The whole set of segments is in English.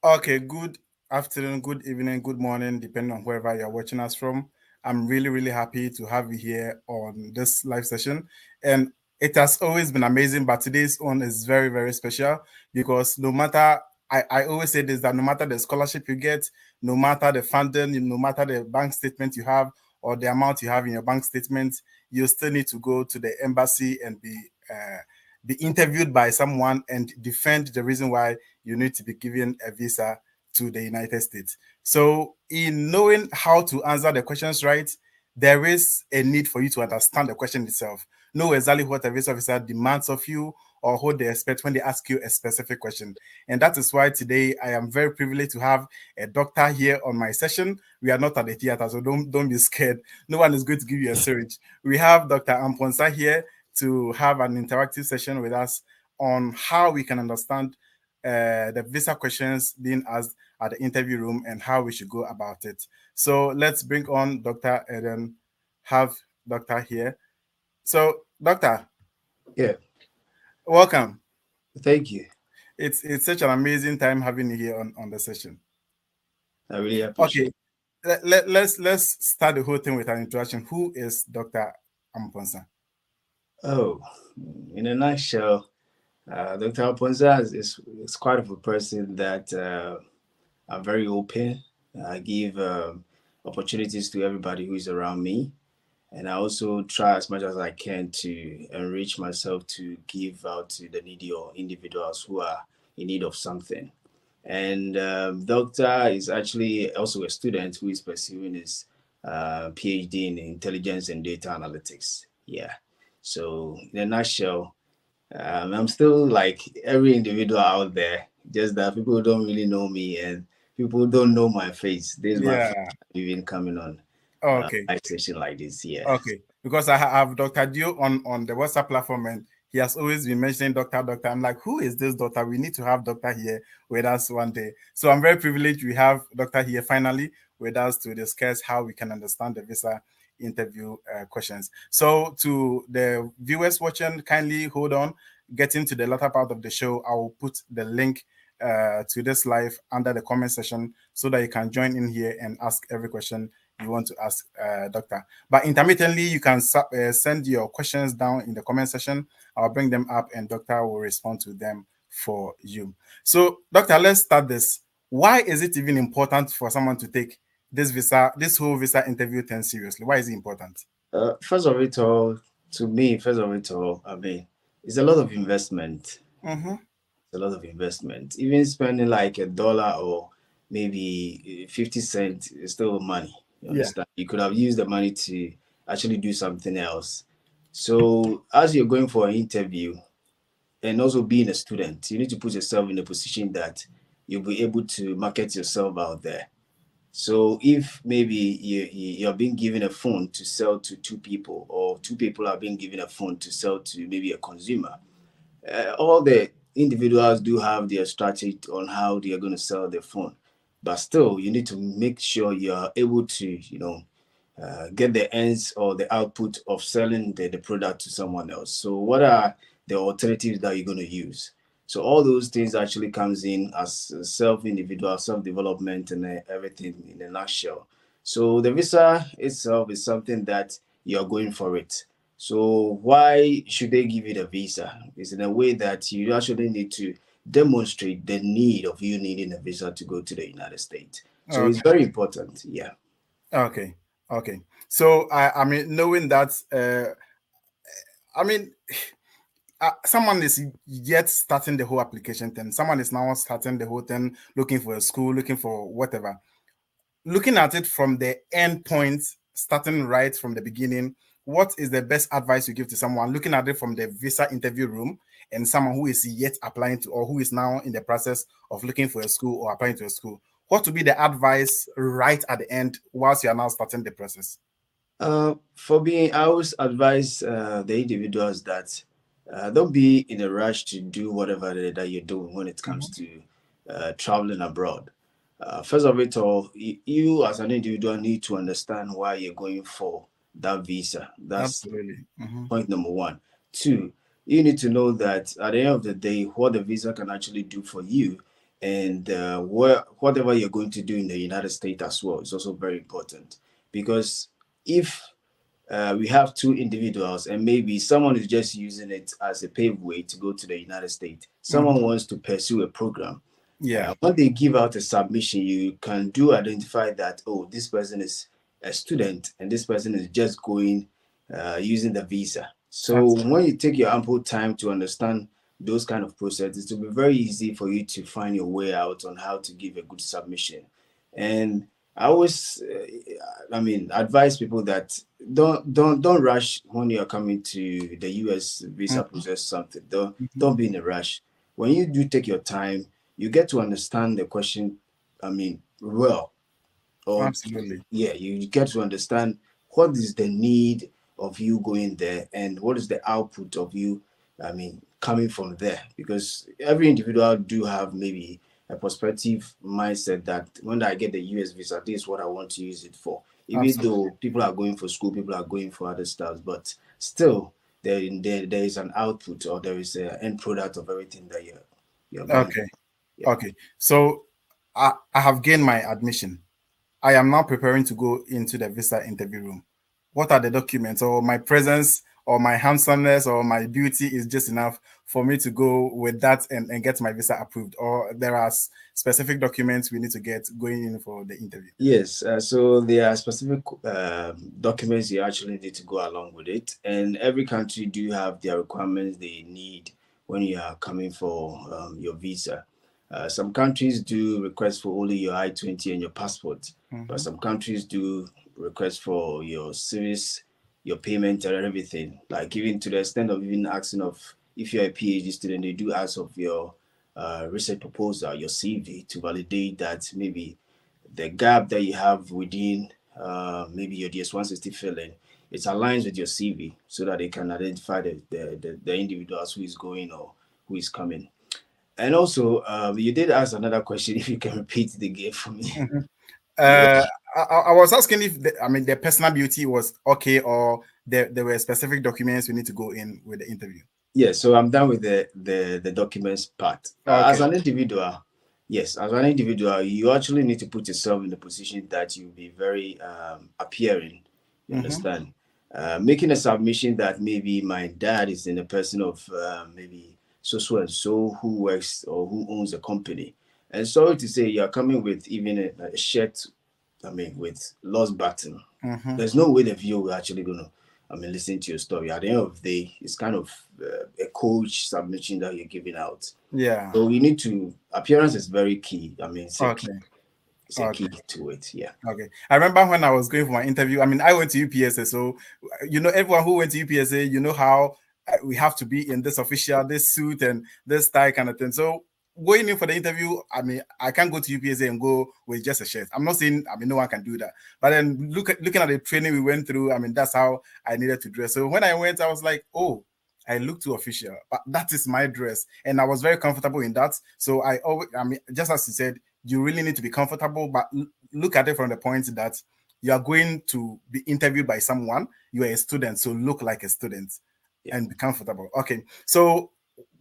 Okay, good afternoon, good evening, good morning, depending on wherever you're watching us from. I'm really, really happy to have you here on this live session. And it has always been amazing, but today's one is very, very special because no matter, I always say this, that no matter the scholarship you get, no matter the funding, no matter the bank statement you have or the amount you have in your bank statement, you still need to go to the embassy and be interviewed by someone and defend the reason why you need to be given a visa to the United States. So, in knowing how to answer the questions right, there is a need for you to understand the question itself. Know exactly what a visa officer demands of you or what they expect when they ask you a specific question. And that is why today I am very privileged to have a doctor here on my session. We are not at the theater, so don't be scared. No one is going to give you a syringe. We have Dr. Amponsa here to have an interactive session with us on how we can understand the visa questions being asked at the interview room and how we should go about it. So let's bring on Dr. Eden, have Doctor here. So, Doctor, Yeah, welcome. thank you. It's such an amazing time having you here on the session. I really Okay, appreciate it. let's start the whole thing with an introduction. Who is Dr. Amponsa? Oh, in a nutshell, Dr. Alponza is quite of a person that are very open. I give opportunities to everybody who is around me. And I also try as much as I can to enrich myself to give out to the needy or individuals who are in need of something. And Doctor is actually also a student who is pursuing his PhD in intelligence and data analytics. Yeah. So, in a nutshell, I'm still like every individual out there, just that people don't really know me and people don't know my face. This is my first Yeah. time even coming on Okay. live session like this. Yeah. Okay, because I have Dr. Dio on the WhatsApp platform, and he has always been mentioning doctor. I'm like, who is this doctor? We need to have doctor here with us one day. So I'm very privileged we have doctor here finally with us to discuss how we can understand the visa interview questions. So to the viewers watching, kindly hold on. Getting to the latter part of the show, I will put the link to this live under the comment section so that you can join in here and ask every question you want to ask doctor. But intermittently, you can send your questions down in the comment section. I'll bring them up and doctor will respond to them for you. So, doctor, let's start this. Why is it even important for someone to take this whole visa interview thing seriously? Why is it important? First of it all, to me, first of it all, I mean, it's a lot of investment. Mm-hmm. It's a lot of investment. Even spending like $1 or maybe 50 cents is still money. You Yeah. understand? You could have used the money to actually do something else. So, as you're going for an interview and also being a student, you need to put yourself in a position that you'll be able to market yourself out there. So if maybe you're being given a phone to sell to two people, or two people are being given a phone to sell to maybe a consumer, all the individuals do have their strategy on how they are going to sell their phone. But still, you need to make sure you're able to, get the ends or the output of selling the product to someone else. So what are the alternatives that you're going to use? So all those things actually comes in as self-individual, self-development, and everything in a nutshell. So the visa itself is something that you're going for it. So why should they give you the visa? It's in a way that you actually need to demonstrate the need of you needing a visa to go to the United States. So it's Okay. very important. Yeah. Okay. Okay. So I mean, knowing that, I mean, someone is yet starting the whole application thing. Someone is now starting the whole thing, looking for a school, looking for whatever. Looking at it from the end point, starting right from the beginning, what is the best advice you give to someone looking at it from the visa interview room and someone who is yet applying to or who is now in the process of looking for a school or applying to a school? What would be the advice right at the end whilst you are now starting the process? For me, I always advise the individuals that don't be in a rush to do whatever that you're doing when it comes Mhm. to traveling abroad. First of it all, you as an individual need to understand why you're going for that visa. That's Absolutely. Mhm. point number one. Two, you need to know that at the end of the day, what the visa can actually do for you and whatever you're going to do in the United States as well is also very important. Because if we have two individuals and maybe someone is just using it as a paved way to go to the United States, someone Mm-hmm. wants to pursue a program. Yeah. When they give out a submission, you can do identify that, oh, this person is a student and this person is just going using the visa. So Absolutely. when you take your ample time to understand those kind of processes, it will be very easy for you to find your way out on how to give a good submission. And I always, advise people that don't rush when you are coming to the U.S. visa Mm-hmm. process. Something don't Mm-hmm. be in a rush. When you do take your time, you get to understand the question. Well, or Absolutely. yeah, you get to understand what is the need of you going there and what is the output of you coming from there, because every individual do have maybe a prospective mindset that when I get the US visa, this is what I want to use it for, even Absolutely. though people are going for school, people are going for other stuff, but still there is an output, or there is an end product of everything that you're going. Okay. Yeah. Okay. So I have gained my admission. I am now preparing to go into the visa interview room. What are the documents, or my presence or my handsomeness or my beauty is just enough for me to go with that and get my visa approved? Or there are specific documents we need to get going in for the interview? Yes, so there are specific documents you actually need to go along with it, and every country do have their requirements they need when you are coming for your visa. Some countries do request for only your I-20 and your passport, but Mm-hmm. some countries do request for your service, your payment, and everything. Like even to the extent of even asking of if you're a PhD student, they do ask of your research proposal, your CV, to validate that maybe the gap that you have within maybe your DS-160 filling, it aligns with your CV so that they can identify the individuals who is going or who is coming. And also, you did ask another question. If you can repeat the game for me. Mm-hmm. Yeah. Uh, I was asking if the personal beauty was okay, or there were specific documents we need to go in with the interview. Yeah, so I'm done with the documents part. As Okay. an individual, yes, as an individual, you actually need to put yourself in a position that you'll be very appearing. You Mm-hmm. understand? Making a submission that maybe my dad is in a person of maybe so and so who works or who owns a company. And sorry to say, you're coming with even a shirt, with lost button. Mm-hmm. There's no way the viewer will actually gonna, listen to your story. At the end of the day, it's kind of a coach submission that you're giving out. Yeah. So you need to appearance is very key. Okay. It's a key Okay. to it. Yeah. Okay. I remember when I was going for my interview. I mean, I went to UPSA, so everyone who went to UPSA, how we have to be in this official, this suit and this tie kind of thing. So going in for the interview, I mean, I can't go to UPSA and go with just a shirt. I'm not saying, I mean, no one can do that. But then looking at the training we went through, I mean, that's how I needed to dress. So when I went, I was like, oh, I look too official, but that is my dress, and I was very comfortable in that. So I always, I mean, just as you said, you really need to be comfortable, but look at it from the point that you are going to be interviewed by someone. You are a student, so look like a student Yeah. and be comfortable. Okay, so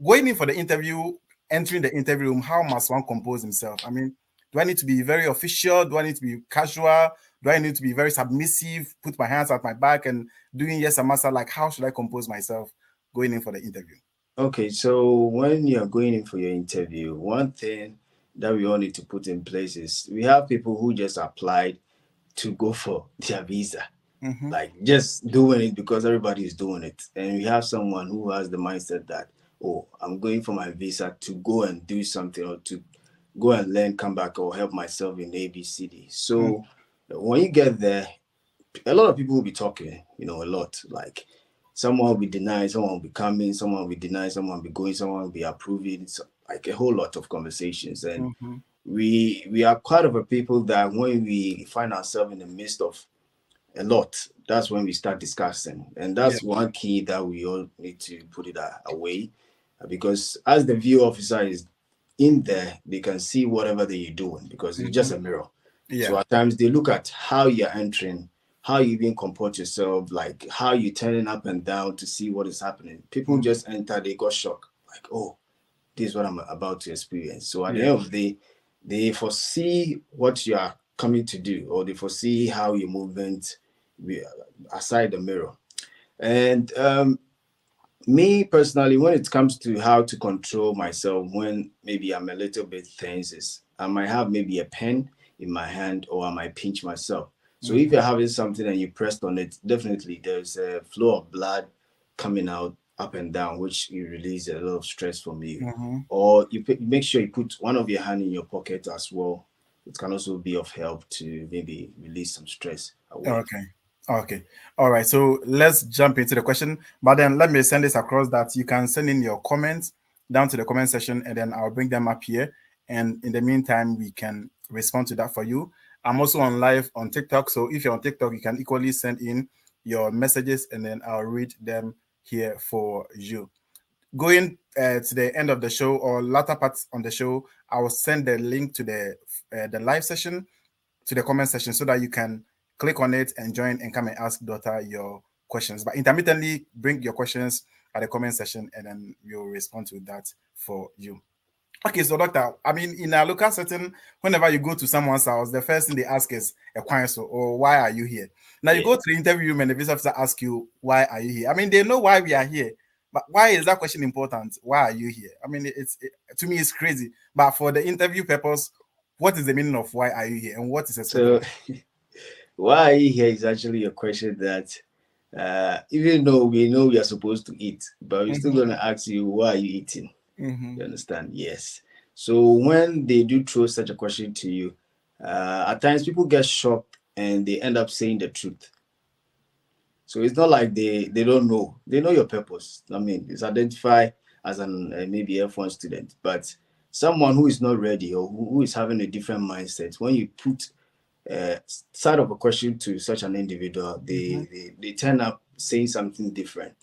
going in for the interview, entering the interview room, how must one compose himself? I mean, do I need to be very official? Do I need to be casual? Do I need to be very submissive? Put my hands at my back and doing yes and master? Like, how should I compose myself going in for the interview? Okay. So when you're going in for your interview, one thing that we all need to put in place is we have people who just applied to go for their visa, Mm-hmm. like just doing it because everybody is doing it. And we have someone who has the mindset that, oh, I'm going for my visa to go and do something, or to go and learn, come back, or help myself in ABCD. Mm-hmm. So when you get there, a lot of people will be talking, a lot. Like someone will be denying, someone will be coming, someone will be denying, someone will be going, someone will be approving. So, like a whole lot of conversations. And Mm-hmm. we are quite of a people that when we find ourselves in the midst of a lot, that's when we start discussing. And Yeah. that's one key that we all need to put it away, because as the view officer is in there, they can see whatever that you're doing because it's Mm-hmm. just a mirror. So Yeah. at times they look at how you're entering, how you even comport yourself, like how you turning up and down to see what is happening. People Mm-hmm. just enter, they got shocked, like, oh, this is what I'm about to experience. So at the Yeah. end of the day, they foresee what you are coming to do, or they foresee how your movement be aside the mirror. And me personally, when it comes to how to control myself when maybe I'm a little bit tense, is I might have maybe a pen in my hand, or I might pinch myself. So if Mm-hmm. you're having something and you pressed on it, definitely there's a flow of blood coming out up and down, which you release a lot of stress from you. Mm-hmm. Or make sure you put one of your hand in your pocket as well. It can also be of help to maybe release some stress away. Okay. Okay. All right. So let's jump into the question. But then let me send this across that you can send in your comments down to the comment section, and then I'll bring them up here. And in the meantime, we can respond to that for you. I'm also on live on TikTok. So if you're on TikTok, you can equally send in your messages, and then I'll read them here for you. Going to the end of the show or latter parts on the show, I will send the link to the live session to the comment section so that you can click on it and join and come and ask Daughter your questions. But intermittently, bring your questions at the comment section, and then we'll respond to that for you. Okay, so doctor, I mean, in a local setting, whenever you go to someone's house, the first thing they ask is a question or why are you here? Now you Yeah. go to the interview room and the visa officer asks you why are you here? I mean, they know why we are here, but why is that question important? Why are you here? I mean, to me it's crazy. But for the interview purpose, what is the meaning of why are you here and what is expected So of why are you here is actually a question that, even though we know we are supposed to eat, but we're you? still going to ask you, why are you eating? Mm-hmm. You understand? Yes. So when they do throw such a question to you, at times people get shocked and they end up saying the truth. So it's not like they don't know. They know your purpose. I mean, it's identify as an maybe F1 student, but someone who is not ready, or who is having a different mindset, when you put uh, side of a question to such an individual, Mm-hmm. they turn up saying something different.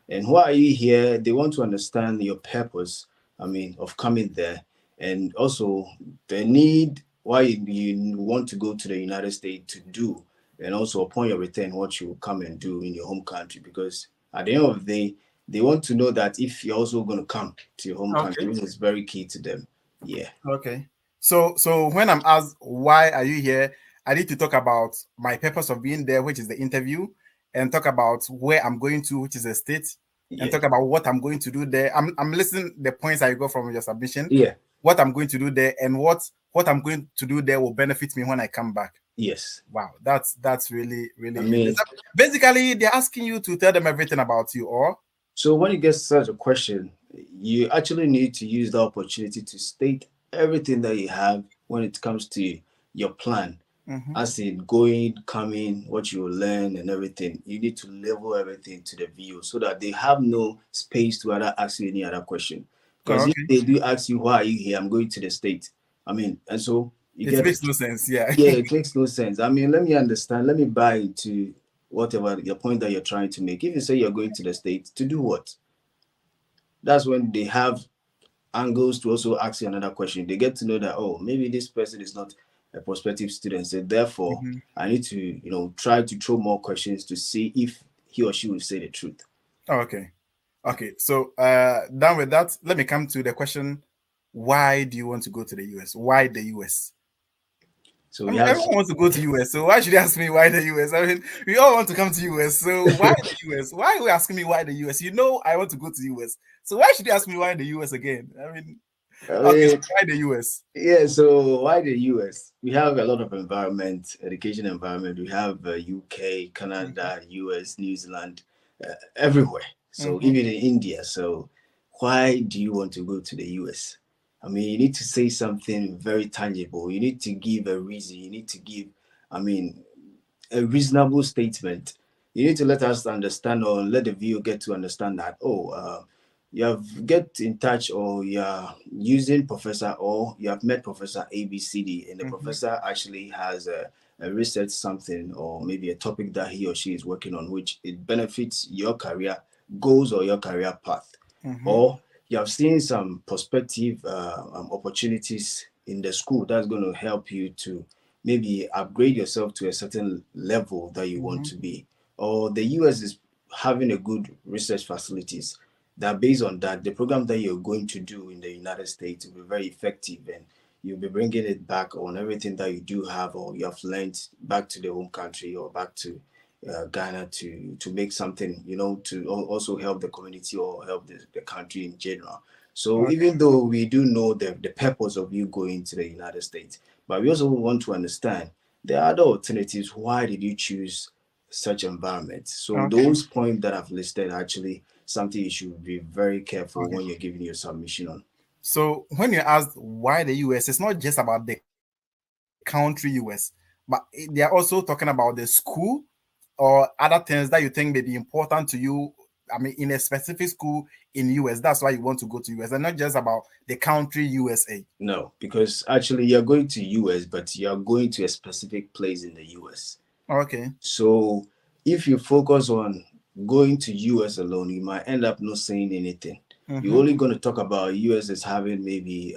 And why are you here? They want to understand your purpose, I mean, of coming there, and also the need why you want to go to the United States to do, and also upon your return, what you will come and do in your home country. Because at the end of the day, they want to know that if you're also going to come to your home country, Okay. which is very key to them. Yeah. Okay. So when I'm asked why are you here, I need to talk about my purpose of being there, which is the interview, and talk about where I'm going to, which is the state, and Yeah. talk about what I'm going to do there. I'm listening the points I got from your submission, Yeah. what I'm going to do there, and what I'm going to do there will benefit me when I come back. Yes. Wow, that's really I really interesting. mean, So basically, they're asking you to tell them everything about you, or so when you get such a question, you actually need to use the opportunity to state everything that you have when it comes to your plan, mm-hmm. as in going, coming, what you will learn and everything. You need to level everything to the view so that they have no space to other ask you any other question. Oh, Because if okay, they do ask you why are you here, I'm going to the state. I mean, and so you it get makes it. no sense. Yeah. Yeah, it makes no sense. I mean, let me understand. Let me buy into whatever your point that you're trying to make. If you say you're going to the States to do what? That's when they have angles to also ask you another question. They get to know that, oh, maybe this person is not a prospective student. So therefore, Mm-hmm. I need to, try to throw more questions to see if he or she will say the truth. Okay. Okay, so done with that. Let me come to the question: why do you want to go to the US? Why the US? So I we mean, have, everyone wants to go to US, so why should you ask me why the US? I mean, we all want to come to US, so why the US? Why are you asking me why the US? You know, I want to go to US, so why should you ask me why the US again? I mean, I okay, so mean, why the US? yeah, so why the US? We have a lot of environment, education environment. We have UK, Mm-hmm. Canada, US, New Zealand, everywhere. So Mm-hmm. even in India. So why do you want to go to the US? I mean, you need to say something very tangible. You need to give a reason. You need to give, I mean, a reasonable statement. You need to let us understand, or let the viewer get to understand that, oh, you have get in touch, or you are using professor, or you have met professor ABCD, and the Mm-hmm. professor actually has a research something, or maybe a topic that he or she is working on, which it benefits your career goals or your career path. Mm-hmm. Or you have seen some prospective opportunities in the school that's going to help you to maybe upgrade yourself to a certain level that you want Mm-hmm. to be. Or the US is having a good research facilities that based on that, the program that you're going to do in the United States will be very effective, and you'll be bringing it back on everything that you do have or you have learned back to the home country or back to Ghana to make something, to also help the community or help the country in general. So Okay. even though we do know the purpose of you going to the United States, but we also want to understand there are other alternatives. Why did you choose such environment? So Okay. those points that I've listed actually something you should be very careful Okay. when you're giving your submission on. So when you ask why the US, it's not just about the country US, but they are also talking about the school or other things that you think may be important to you. I mean, in a specific school in US, that's why you want to go to US, and not just about the country USA. No, because actually you're going to US, but you're going to a specific place in the US. Okay. So if you focus on going to US alone, you might end up not saying anything. You're Mm-hmm. only going to talk about US as having maybe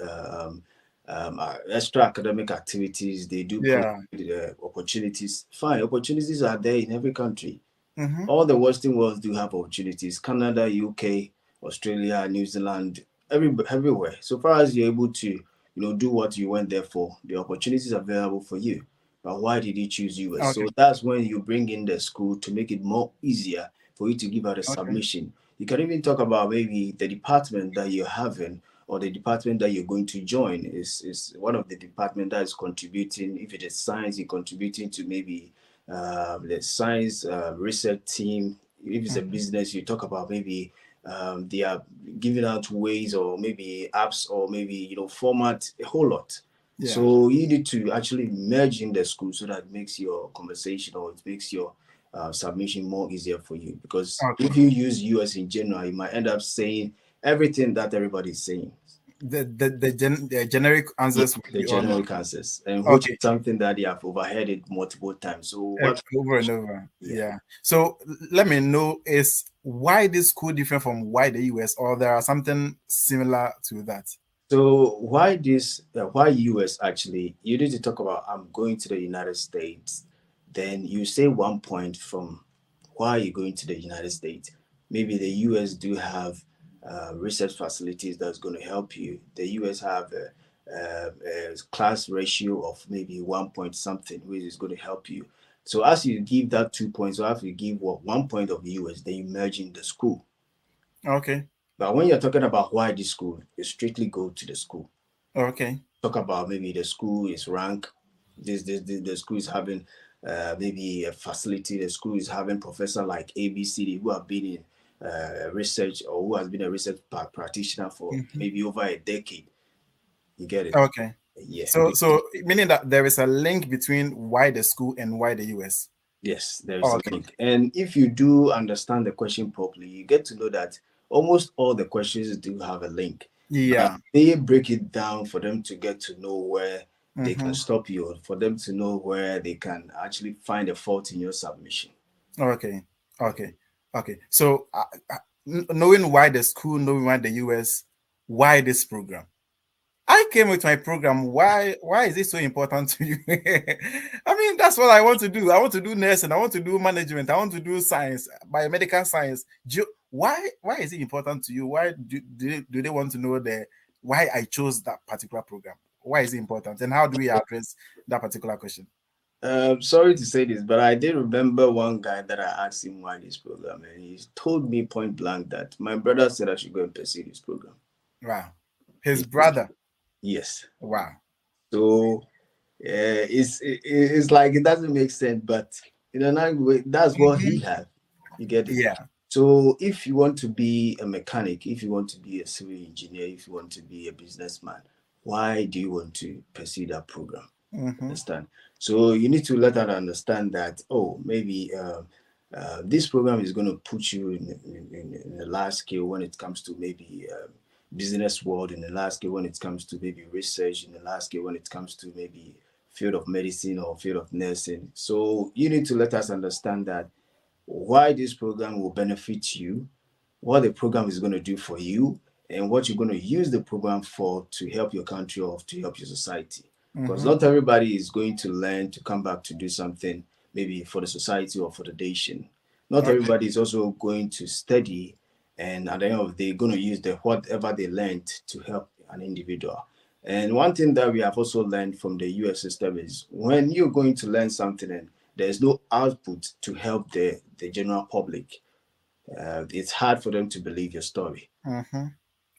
extra academic activities. They do provide Yeah. opportunities. Fine, opportunities are there in every country. Mm-hmm. All the Western worlds do have opportunities. Canada, UK, Australia, New Zealand, everywhere. So far as you're able to, do what you went there for, the opportunities are available for you. But why did you choose US? Okay. So that's when you bring in the school to make it more easier for you to give out a Okay. submission. You can even talk about maybe the department that you're having or the department that you're going to join is one of the department that is contributing. If it is science, you're contributing to maybe the science research team. If it's a Mm-hmm. business, you talk about maybe they are giving out ways or maybe apps or maybe format a whole lot. Yeah. So you need to actually merge in the school so that it makes your conversation or it makes your submission more easier for you. Because Okay. if you use US in general, you might end up saying everything that everybody is saying. The generic Yeah, answers will the be all general over. cancers, and which is Okay. something that they have overheard it multiple times. So what? Over and over. Yeah. Yeah. So let me know is why this school different from why the US, or there are something similar to that. So why this? Why US actually? You need to talk about I'm going to the United States. Then you say one point from why you're going to the United States. Maybe the US do have research facilities that's going to help you. The US have a class ratio of maybe one point something, which is going to help you. So as you give that 2 points, or after you give what 1 point of US, then you merge in the school. Okay. But when you're talking about why this school, you strictly go to the school. Okay. Talk about maybe the school is rank. This the school is having maybe a facility. The school is having professor like ABCD who have been in research or who has been a research practitioner for Mhm. maybe over a decade. You get it? Okay. Yeah. So meaning that there is a link between why the school and why the US. Yes, there is a Okay. link. And if you do understand the question properly, you get to know that almost all the questions do have a link. But Yeah. they break it down for them to get to know where they can Mm-hmm. stop you, for them to know where they can actually find a fault in your submission. Okay. Okay. Okay. So knowing why the school, knowing why the US, why this program? I came with my program. Why is it so important to you? I mean, that's what I want to do. I want to do nursing. I want to do management. I want to do science, biomedical science. Why is it important to you? Why do they want to know the why I chose that particular program? Why is it important? And how do we address that particular question? Sorry to say this, but I did remember one guy that I asked him why this program, and he told me point blank that my brother said I should go and pursue this program. Wow. His He- brother. yes. Wow. So it's like it doesn't make sense, but in another way, that's what he Mhm. had. You get it. Yeah. So if you want to be a mechanic, if you want to be a civil engineer, if you want to be a businessman, why do you want to pursue that program? Hmm. Understand? So you need to let her understand that, oh, maybe this program is going to put you in a large scale when it comes to maybe business world, in the large scale when it comes to maybe research, in the large scale when it comes to maybe field of medicine or field of nursing. So you need to let us understand that why this program will benefit you, what the program is going to do for you, and what you're going to use the program for to help your country or to help your society. Because Hmm. not everybody is going to learn to come back to do something maybe for the society or for the nation. Not Okay. everybody is also going to study and at the end of the day, going to use the whatever they learned to help an individual. And one thing that we have also learned from the US system is when you're going to learn something and there's no output to help the general public, it's hard for them to believe your story. Mm-hmm.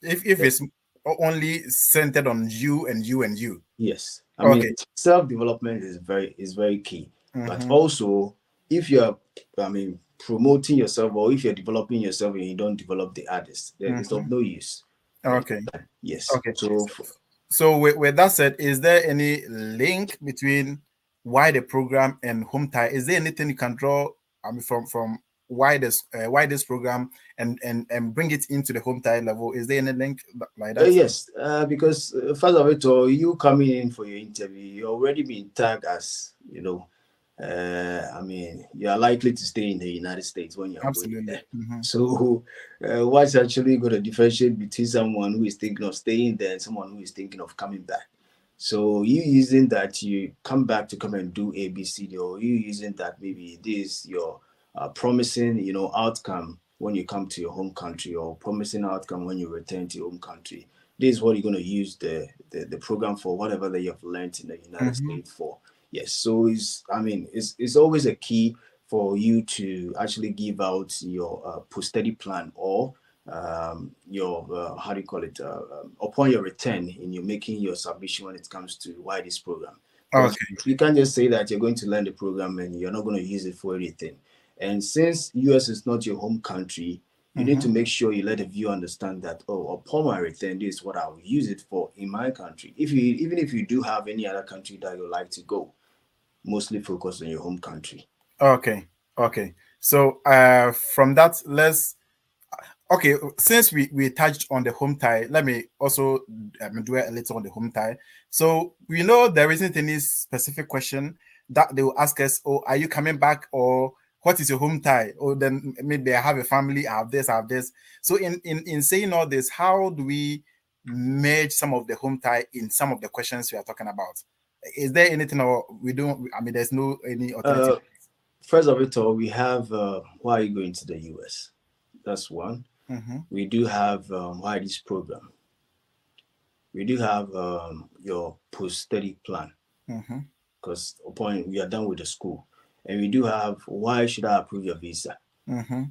If it's only centered on you and you and you. Yes, I mean Okay. self development is very key, but Mm-hmm. also if you're, I mean, promoting yourself or if you're developing yourself and you don't develop the others, then it's Mm-hmm. of no use. Okay. Yes. Okay. So So with that said, is there any link between why the program and home tie? Is there anything you can draw? I mean, from why this program and bring it into the home tie level? Is there any link like that? yes, because first of all, you coming in for your interview, you already been tagged as, I mean, you are likely to stay in the United States when you are going Absolutely. there. Mm-hmm. So, what's actually going to differentiate between someone who is thinking of staying there and someone who is thinking of coming back? So, you using that you come back to come and do ABCD, or you using that maybe this your promising, outcome when you come to your home country, or promising outcome when you return to your home country. This is what you're going to use the program for, whatever that you have learned in the United Mm-hmm. States for. Yes, so it's always a key for you to actually give out your post-study plan, or your how do you call it, upon your return in your making your submission when it comes to why this program. Because Okay. you can't just say that you're going to learn the program and you're not going to use it for anything. And since US is not your home country, you need Mm-hmm. to make sure you let the viewer understand that, oh, upon my return, this is what I will use it for in my country. If you even if you do have any other country that you like to go, mostly focus on your home country. Okay. Okay. So from that, let's okay, since we touched on the home tie, let me also dwell a little on the home tie. So we know there isn't any specific question that they will ask us, oh, are you coming back, or what is your home tie? Or then maybe I have a family, I have this, I have this. So in saying all this, how do we merge some of the home tie in some of the questions we are talking about? Is there anything, or we don't, I mean, there's no any alternative? Uh, First of it all, we have why are you going to the US? That's one. Mm-hmm, We do have why this program. We do have your post study plan, mm-hmm. because upon we are done with the school, and we do have why should I approve your visa? Mm-hmm.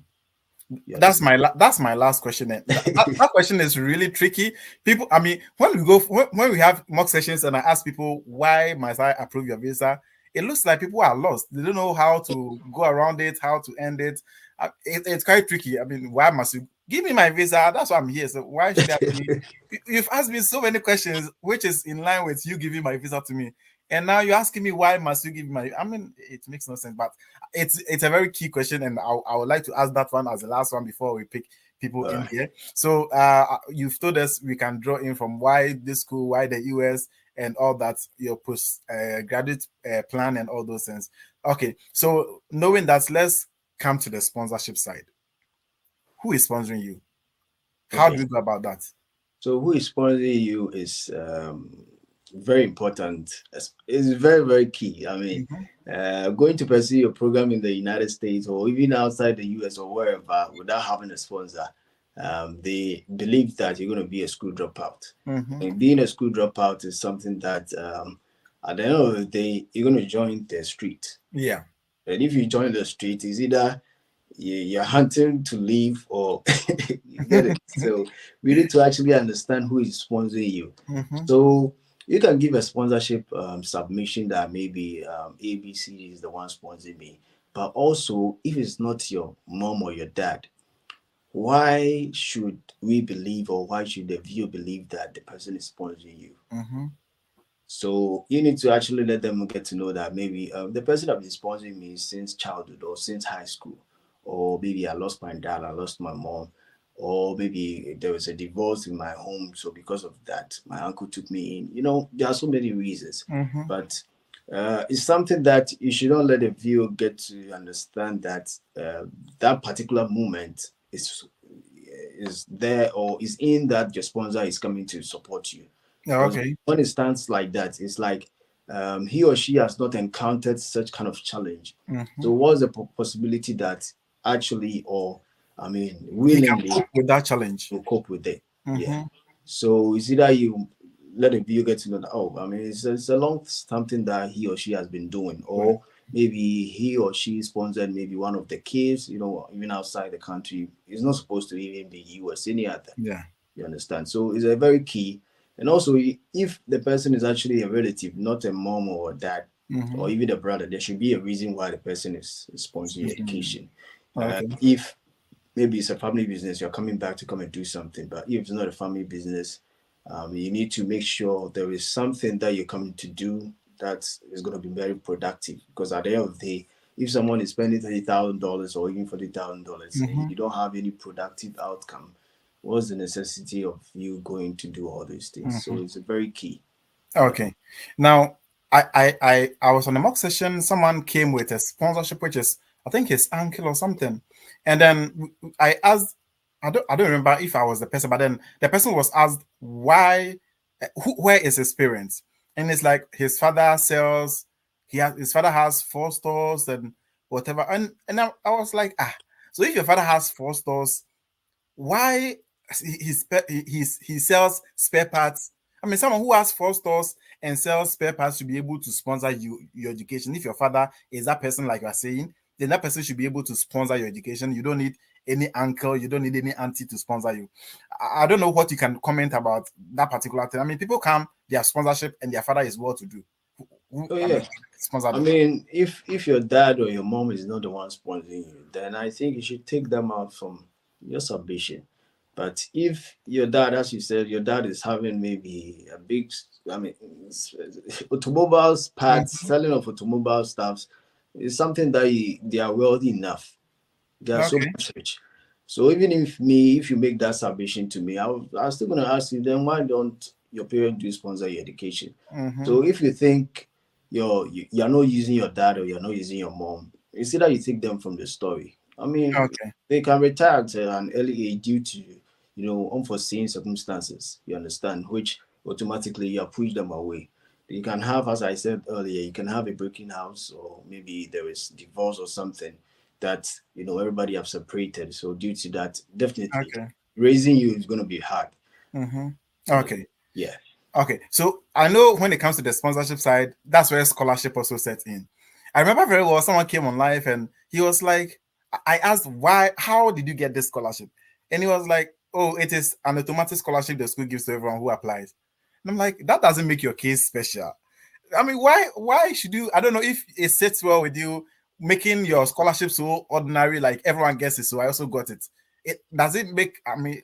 You understand? That's my last question. That question is really tricky. People, I mean, when we have mock sessions and I ask people why must I approve your visa, it looks like people are lost. They don't know how to go around it, how to end it. It's quite tricky. I mean, why must you give me my visa? That's why I'm here. So why should I be? You've asked me so many questions, which is in line with you giving my visa to me, and now you're asking me why must you give me my? I mean, it makes no sense. But it's a very key question, and I would like to ask that one as the last one before we pick people All in right. here. So you've told us we can draw in from why this school, why the US, and all that, your post graduate plan and all those things. Okay, so knowing that, let's come to the sponsorship side. Who is sponsoring you? How do Okay. we go about that? So who is sponsoring you is very important. It's very, very key. I mean, Mm-hmm. going to pursue your program in the United States or even outside the US or wherever without having a sponsor, they believe that you're going to be a school dropout. Mm-hmm. And being a school dropout is something that at the end of the day, you're going to join the street. Yeah. And if you join the street, it's either you're hunting to leave or you get it. So we need to actually understand who is sponsoring you. Mm-hmm. So you can give a sponsorship submission that maybe ABC is the one sponsoring me. But also, if it's not your mom or your dad, why should we believe, or why should the viewer believe that the person is sponsoring you? Mm-hmm. So you need to actually let them get to know that maybe the person that been sponsoring me since childhood or since high school, or maybe I lost my dad, I lost my mom, or maybe there was a divorce in my home. So because of that, my uncle took me in. There are so many reasons, Mm-hmm. but it's something that you should not let the viewer get to understand that that particular moment is there or is in that your sponsor is coming to support you. Yeah, Because okay. when it stands like that, it's like he or she has not encountered such kind of challenge. Mm-hmm. So, what's the possibility that actually, or I mean, He can willingly cope with that challenge. will cope with it. Yeah. Mm-hmm. So it's either you let a viewer get to know that, oh, I mean, it's a long something that he or she has been doing, Right. or maybe he or she sponsored maybe one of the kids, even outside the country. It's not supposed to even be US, any other. Yeah. You understand? So it's a very key. And also, if the person is actually a relative, not a mom or a dad, Mm-hmm. or even a brother, there should be a reason why the person is sponsoring education. Okay. If maybe it's a family business, you're coming back to come and do something, but if it's not a family business, you need to make sure there is something that you're coming to do that is going to be very productive. Because at the end of the day, if someone is spending $30,000 or even $40,000 and Mm-hmm. you don't have any productive outcome, what's the necessity of you going to do all these things? So Mm-hmm. it's a very key. Yeah. Okay. Now, I was on a mock session. Someone came with a sponsorship, which is I think his uncle or something, and then I asked. I don't remember if I was the person, but then the person was asked why, where is his parents, and it's like his father sells. His father has 4 stores and whatever, and I was like, so if your father has 4 stores, why he sells spare parts? I mean, someone who has 4 stores and sells spare parts should be able to sponsor your education. If your father is that person, like you are saying, then that person should be able to sponsor your education. You don't need any uncle, you don't need any auntie to sponsor you. I don't know what you can comment about that particular thing. I mean, people come, their sponsorship, and their father is well to do. Oh I mean, yeah. sponsor I them. mean, if your dad or your mom is not the one sponsoring you, then I think you should take them out from your submission. But if your dad, as you said, your dad is having maybe a big, I mean, automobiles parts, Mhm. selling of automobile stuffs, is something that they are wealthy enough. They are so Okay. much rich. So even if you make that submission to me, I'm still gonna ask you, then why don't your parents do sponsor your education? Mm-hmm. So if you think you're not using your dad or you're not using your mom, it's either you take them from the story. I mean, Okay. they can retire at an early age due to unforeseen circumstances. You understand, which automatically you push them away. You can have, as I said earlier, you can have a broken house, or maybe there is divorce or something that everybody have separated. So due to that, definitely Okay. raising you is going to be hard. Mm-hmm. You know, Okay. yeah. Okay, so I know when it comes to the sponsorship side, that's where scholarship also sets in. I remember very well someone came on live and he was like, I asked why, how did you get this scholarship? And he was like, oh, it is an automatic scholarship the school gives to everyone who applies. And I'm like, that doesn't make your case special. I mean, why should you? I don't know if it sits well with you making your scholarship so ordinary, like everyone gets it, so I also got it. It does it make? I mean,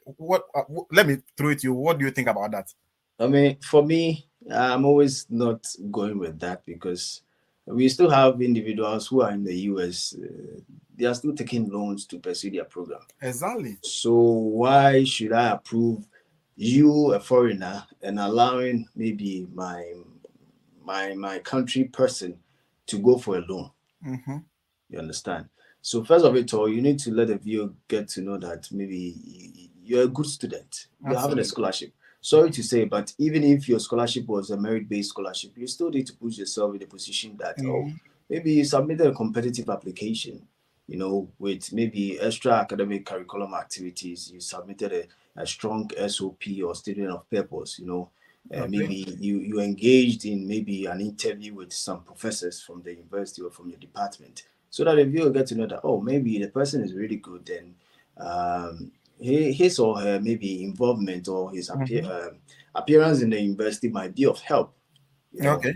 let me throw it to you. What do you think about that? I mean, for me, I'm always not going with that because we still have individuals who are in the US. They are still taking loans to pursue their program. Exactly. So why should I approve you, a foreigner, and allowing maybe my country person to go for a loan? Mm-hmm. You understand? So first of it all, you need to let the viewer get to know that maybe you're a good student. You're having a Absolutely. scholarship. Sorry to say, but even if your scholarship was a merit-based scholarship, you still need to put yourself in a position that, oh, Mm-hmm. maybe you submitted a competitive application, with maybe extra academic curriculum activities. You submitted a strong SOP or statement of purpose, Okay. maybe you engaged in maybe an interview with some professors from the university or from your department, so that the viewer get to know that, oh, maybe the person is really good, then his or her maybe involvement or his Mm-hmm. appearance in the university might be of help, you know Okay.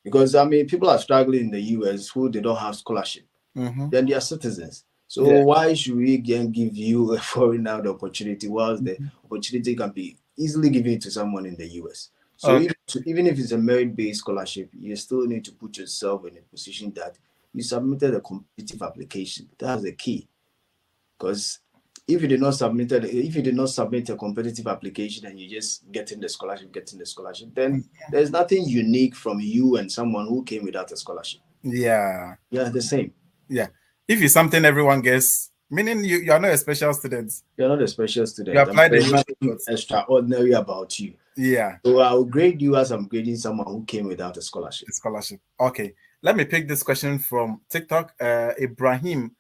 because I mean, people are struggling in the US who they don't have scholarship, Mm-hmm. then they are citizens. So Yeah. why should we again give you a foreigner the opportunity whilst the Mhm. opportunity can be easily given to someone in the US? So Okay. even if it's a merit-based scholarship, you still need to put yourself in a position that you submitted a competitive application. That's the key. Because if you did not submit a competitive application and you just getting the scholarship, then there's nothing unique from you and someone who came without a scholarship. Yeah. Yeah, the same. Yeah. If it's something everyone gets, meaning you are not a special student. You're not a special You student. I mean, applied and there's you still nothing got. extraordinary about you. Yeah. So I'll grade you as I'm grading someone who came without a scholarship. A scholarship. Okay. Let me pick this question from TikTok. Ibrahim.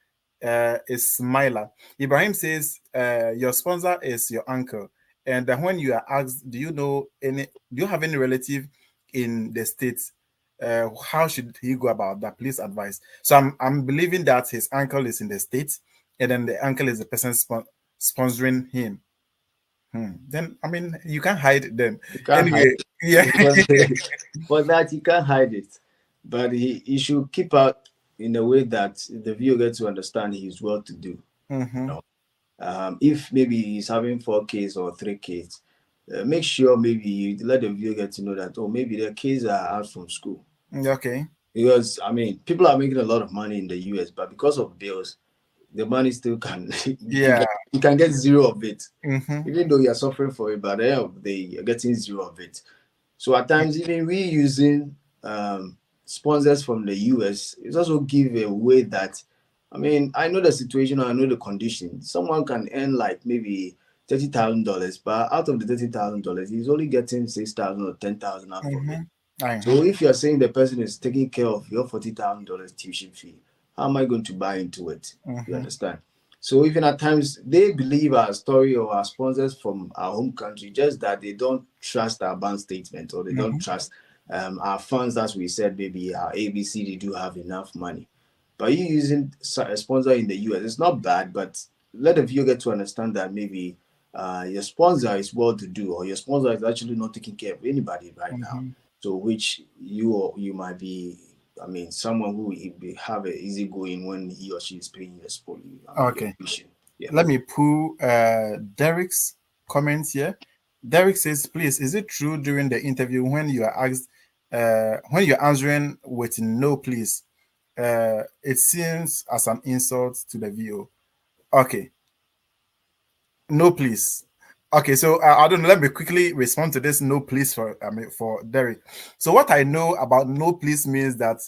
is Smiler. Ibrahim says, your sponsor is your uncle. And when you are asked, do you have any relative in the States? How should he go about that? Please advise. So I'm believing that his uncle is in the States, and then the uncle is the person sponsoring him. Then, I mean, you can't hide them. You can't hide Anyway, it. yeah. For that, you can't hide it. But he should keep out in a way that the viewer gets to understand he's well to do. Mm-hmm. You know? If maybe he's having 4 kids or 3 kids, make sure maybe you let the viewer get to know that, oh, maybe their kids are out from school. Okay. Because, I mean, people are making a lot of money in the US, but because of bills, the money still can, Yeah. you can get zero of it. Mm-hmm. Even though you're suffering for it, but at the end of the day, you're getting zero of it. So at times, even we using sponsors from the US, it's also give a way that, I mean, I know the situation, I know the condition. Someone can earn like maybe $30,000, but out of the $30,000, he's only getting 6,000 or 10,000 out of it. Mm-hmm. Uh-huh. So if you're saying the person is taking care of your $40,000 tuition fee, how am I going to buy into it? You Mm-hmm. understand? So even at times they believe our story or our sponsors from our home country, just that they don't trust our bank statement or they don't Mm-hmm. trust our funds. As we said, maybe our ABC, they do have enough money. But you using a sponsor in the US, it's not bad, but let the viewer get to understand that maybe your sponsor is well to do, or your sponsor is actually not taking care of anybody right now. Mm-hmm. So which you might be, I mean, someone who will have a easy going when he or she is paying your sport. I mean, your Okay. tuition. Yeah. Let me pull Derek's comments here. Derek says, please, is it true during the interview when you are asked, when you're answering with no, please, it seems as an insult to the VO? Okay, no, please. Okay, so I don't know. Let me quickly respond to this no, please for Derek. So what I know about no, please means that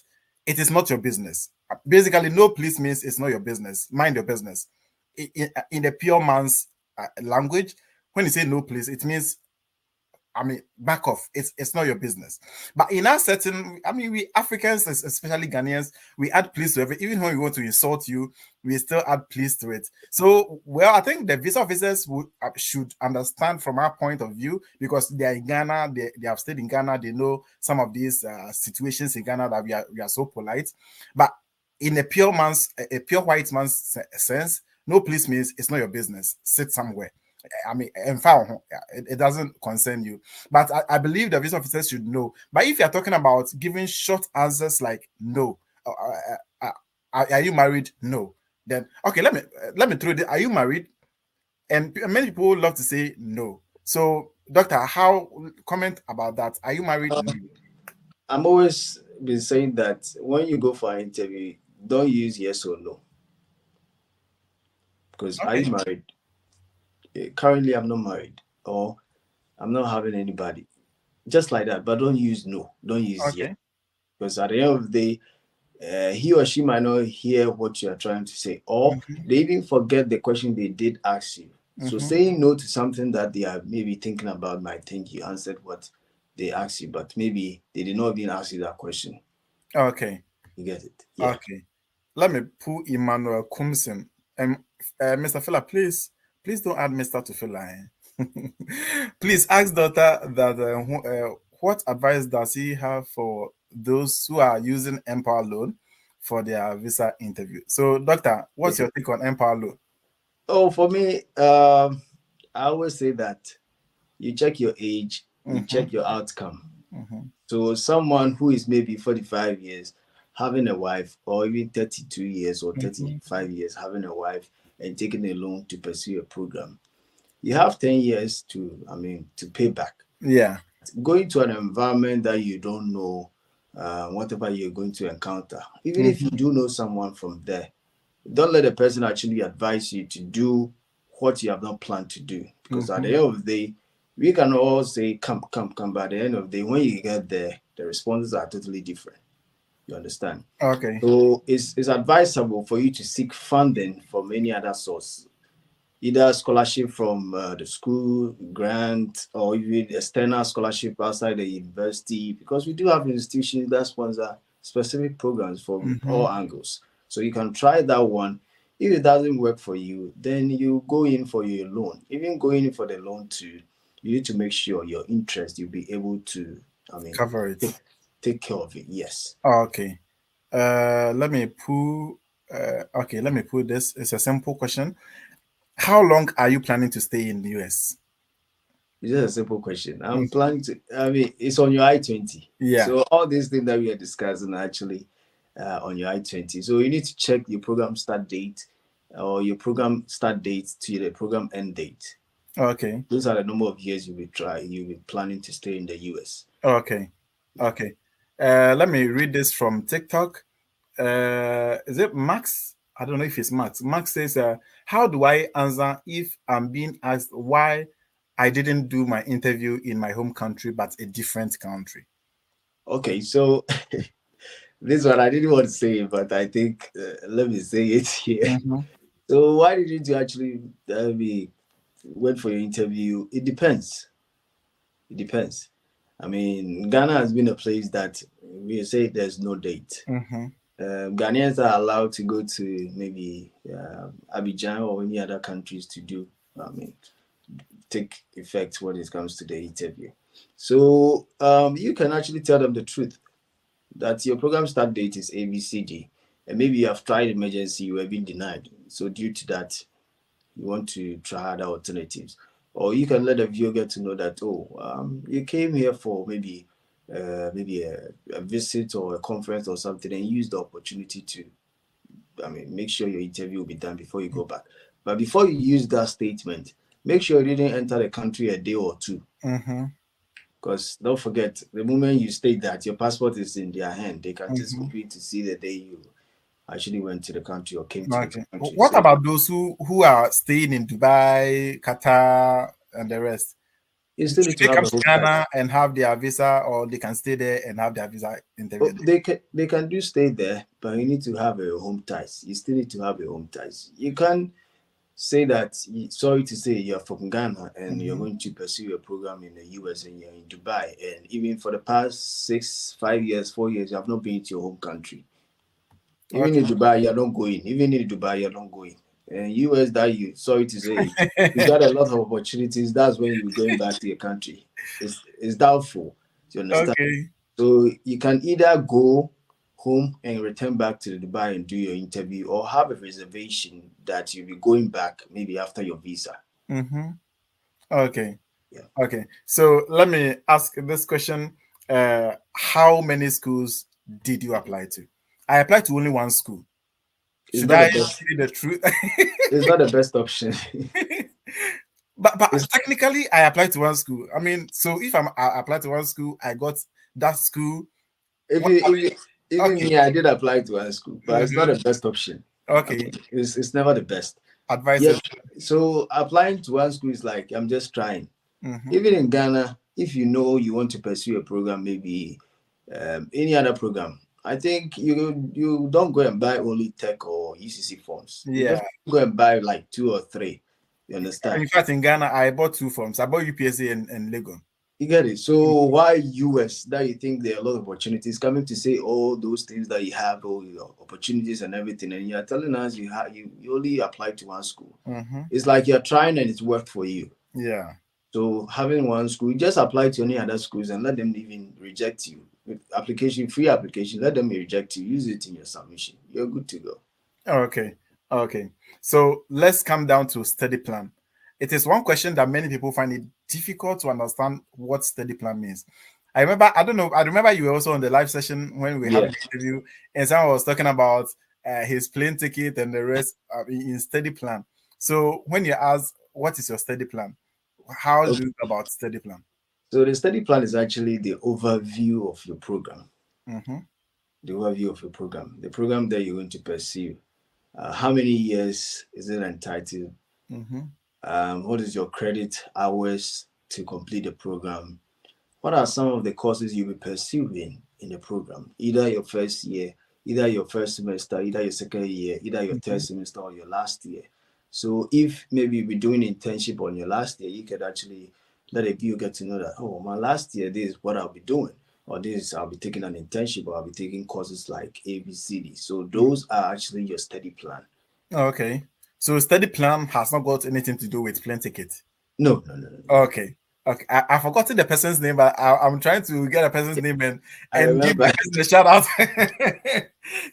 it is not your business. Basically, no, please means it's not your business. Mind your business. In the pure man's language, when you say no, please, it means, I mean, back off. It's not your business. But in our setting, I mean, we Africans, especially Ghanaians, we add please to every. Even when we want to insult you, we still add please to it. So, well, I think the visa officers should understand from our point of view, because they are in Ghana. They have stayed in Ghana. They know some of these situations in Ghana that we are so polite. But in a pure man's, a pure white man's sense, no please means it's not your business. Sit somewhere. I mean, in fact, it doesn't concern you. But I believe the visa officers should know. But if you're talking about giving short answers like no, are you married? No. Then okay, let me throw it. Are you married? And many people love to say no. So, doctor, how comment about that? Are you married? No. I'm always been saying that when you go for an interview, don't use yes or no. Because are Okay. you married? Currently, I'm not married, or I'm not having anybody. Just like that. But don't use no. Don't use yes. Okay. Because at the end of the day, he or she might not hear what you are trying to say, or Mm-hmm. they even forget the question they did ask you. So Mm-hmm. saying no to something that they are maybe thinking about might think you answered what they asked you, but maybe they did not even ask you that question. Okay. You get it? Yeah. Okay. Let me pull Emmanuel Kumsen. Mr. Fila, please don't add Mr. to Fila. Please ask daughter that what advice does he have for those who are using Empower Loan for their visa interview? So, doctor, what's your take on Empower Loan? Oh, for me, I always say that you check your age, you Mm-hmm, check your outcome. mm-hmm, So someone who is maybe 45 years having a wife, or even 32 years or mm-hmm. 35 years having a wife and taking a loan to pursue a program, you have 10 years to, I mean, to pay back. Yeah. Going to an environment that you don't know, whatever you're going to encounter, even if you Mm-hmm, do know someone from there, don't let the person actually advise you to do what you have not planned to do. Because at mm-hmm. the end of the day, we can all say, come, come, come. But at the end of the day, when you get there, the responses are totally different. You understand? Okay. So it's advisable for you to seek funding from any other source, either scholarship from the school, grant, or even external scholarship outside the university, because we do have institutions that sponsor specific programs from Mm-hmm. all angles. So you can try that one. If it doesn't work for you, then you go in for your loan. Even going in for the loan too, you need to make sure your interest you'll be able to, I mean, Cover it. take care of it. Yes. Okay. Let me put. Let me put this. It's a simple question. How long are you planning to stay in the US? It's just a simple question. I'm Mm, planning to, I mean, it's on your I-20. yeah. So all these things that we are discussing are actually on your I-20. So you need to check your program start date or your program start date to the program end date. Okay. Those are the number of years you'll be planning to stay in the US. Okay. Okay. Let me read this from TikTok. Is it Max? I don't know if it's Max. Max says, "How do I answer if I'm being asked why I didn't do my interview in my home country but a different country?" Okay, so this one I didn't want to say, it, but I think let me say it here. Mm-hmm. So why didn't you actually went for your interview? It depends. It depends. I mean, Ghana has been a place that we say there's no date. Mm-hmm. Ghanaians are allowed to go to maybe Abidjan or any other countries to do, I mean, take effect when it comes to the interview. So you can actually tell them the truth that your program start date is ABCD, and maybe you have tried emergency, you have been denied. So due to that, you want to try other alternatives, or you can let the viewer get to know that you came here for maybe a visit or a conference or something, and use the opportunity to, I mean, make sure your interview will be done before you go back. But before you use that statement, make sure you didn't enter the country a day or two. Mm-hmm. Because don't forget, the moment you state that your passport is in their hand, they can just Mm-hmm. copy it to see the day you actually went to the country or came to the Okay. country. What So about those who are staying in Dubai, Qatar, and the rest? you still need Should to they have come a to home ties. Ghana and have their visa, or they can stay there and have their visa interview Oh, there? they can do stay there, but you need to have a home ties. You still need to have a home ties. You can say that sorry to say you're from Ghana and you're Mm-hmm. going to pursue your program in the US and you're in Dubai, and even for the past 6, 5 years, 4 years, you have not been to your home country. Even in Okay. Dubai, you're not going. Even in Dubai, you're not going. And US, that you sorry to say it, you got a lot of opportunities. That's when you're going back to your country. It's doubtful. Do you understand? Okay. So you can either go home and return back to the Dubai and do your interview, or have a reservation that you'll be going back maybe after your visa. Mm-hmm. Okay. Yeah. Okay. So let me ask this question. How many schools did you apply to? I applied to only one school. It's Should not I the best. say the truth? It's not the best option. But It's, technically, I applied to one school. I mean, so if I applied to one school, I got that school. if What? you, if you, even Okay. me, I did apply to high school, but it's not Mhm. the best option. I Okay. mean, it's never the best. Advise Yeah. it. So applying to one school is like I'm just trying. Mm-hmm. Even in Ghana, if you know you want to pursue a program, maybe any other program, I think you don't go and buy only tech or UCC forms. You Yeah. definitely go and buy like two or three. You understand? In fact, in Ghana, I bought two forms. I bought UPSA and Lego. You get it. So why US that you think there are a lot of opportunities coming to say all those things that you have, all your opportunities and everything, and you're telling us you only apply to one school. Mm-hmm. It's like you're trying and it's worked for you. Yeah. So having one school, just apply to any other schools and let them even reject you. With application, free application, let them reject you. Use it in your submission. You're good to go. Okay. Okay. So let's come down to study plan. It is one question that many people find it difficult to understand what study plan means. I remember, I don't know, I remember you were also on the live session when we were Yeah. having the interview, and someone was talking about his plane ticket and the rest in study plan. So when you ask, what is your study plan? How do Okay. you go about study plan? So the study plan is actually the overview of your program. Mm-hmm. The overview of your program. The program that you're going to pursue. How many years is it entitled? Mm-hmm. What is your credit hours to complete the program? What are some of the courses you'll be pursuing in the program? Either your first year, either your first semester, either your second year, either your third Mm-hmm. semester or your last year. So if maybe you'll be doing internship on your last year, you could actually let a viewer get to know that, oh, my last year, this is what I'll be doing. Or this, I'll be taking an internship or I'll be taking courses like ABCD. So those are actually your study plan. Okay. So study plan has not got anything to do with plane ticket. No, no, no, no, no. Okay. Okay. I've forgotten the person's name, but I'm trying to get a person's name I and give remember. the person a shout out.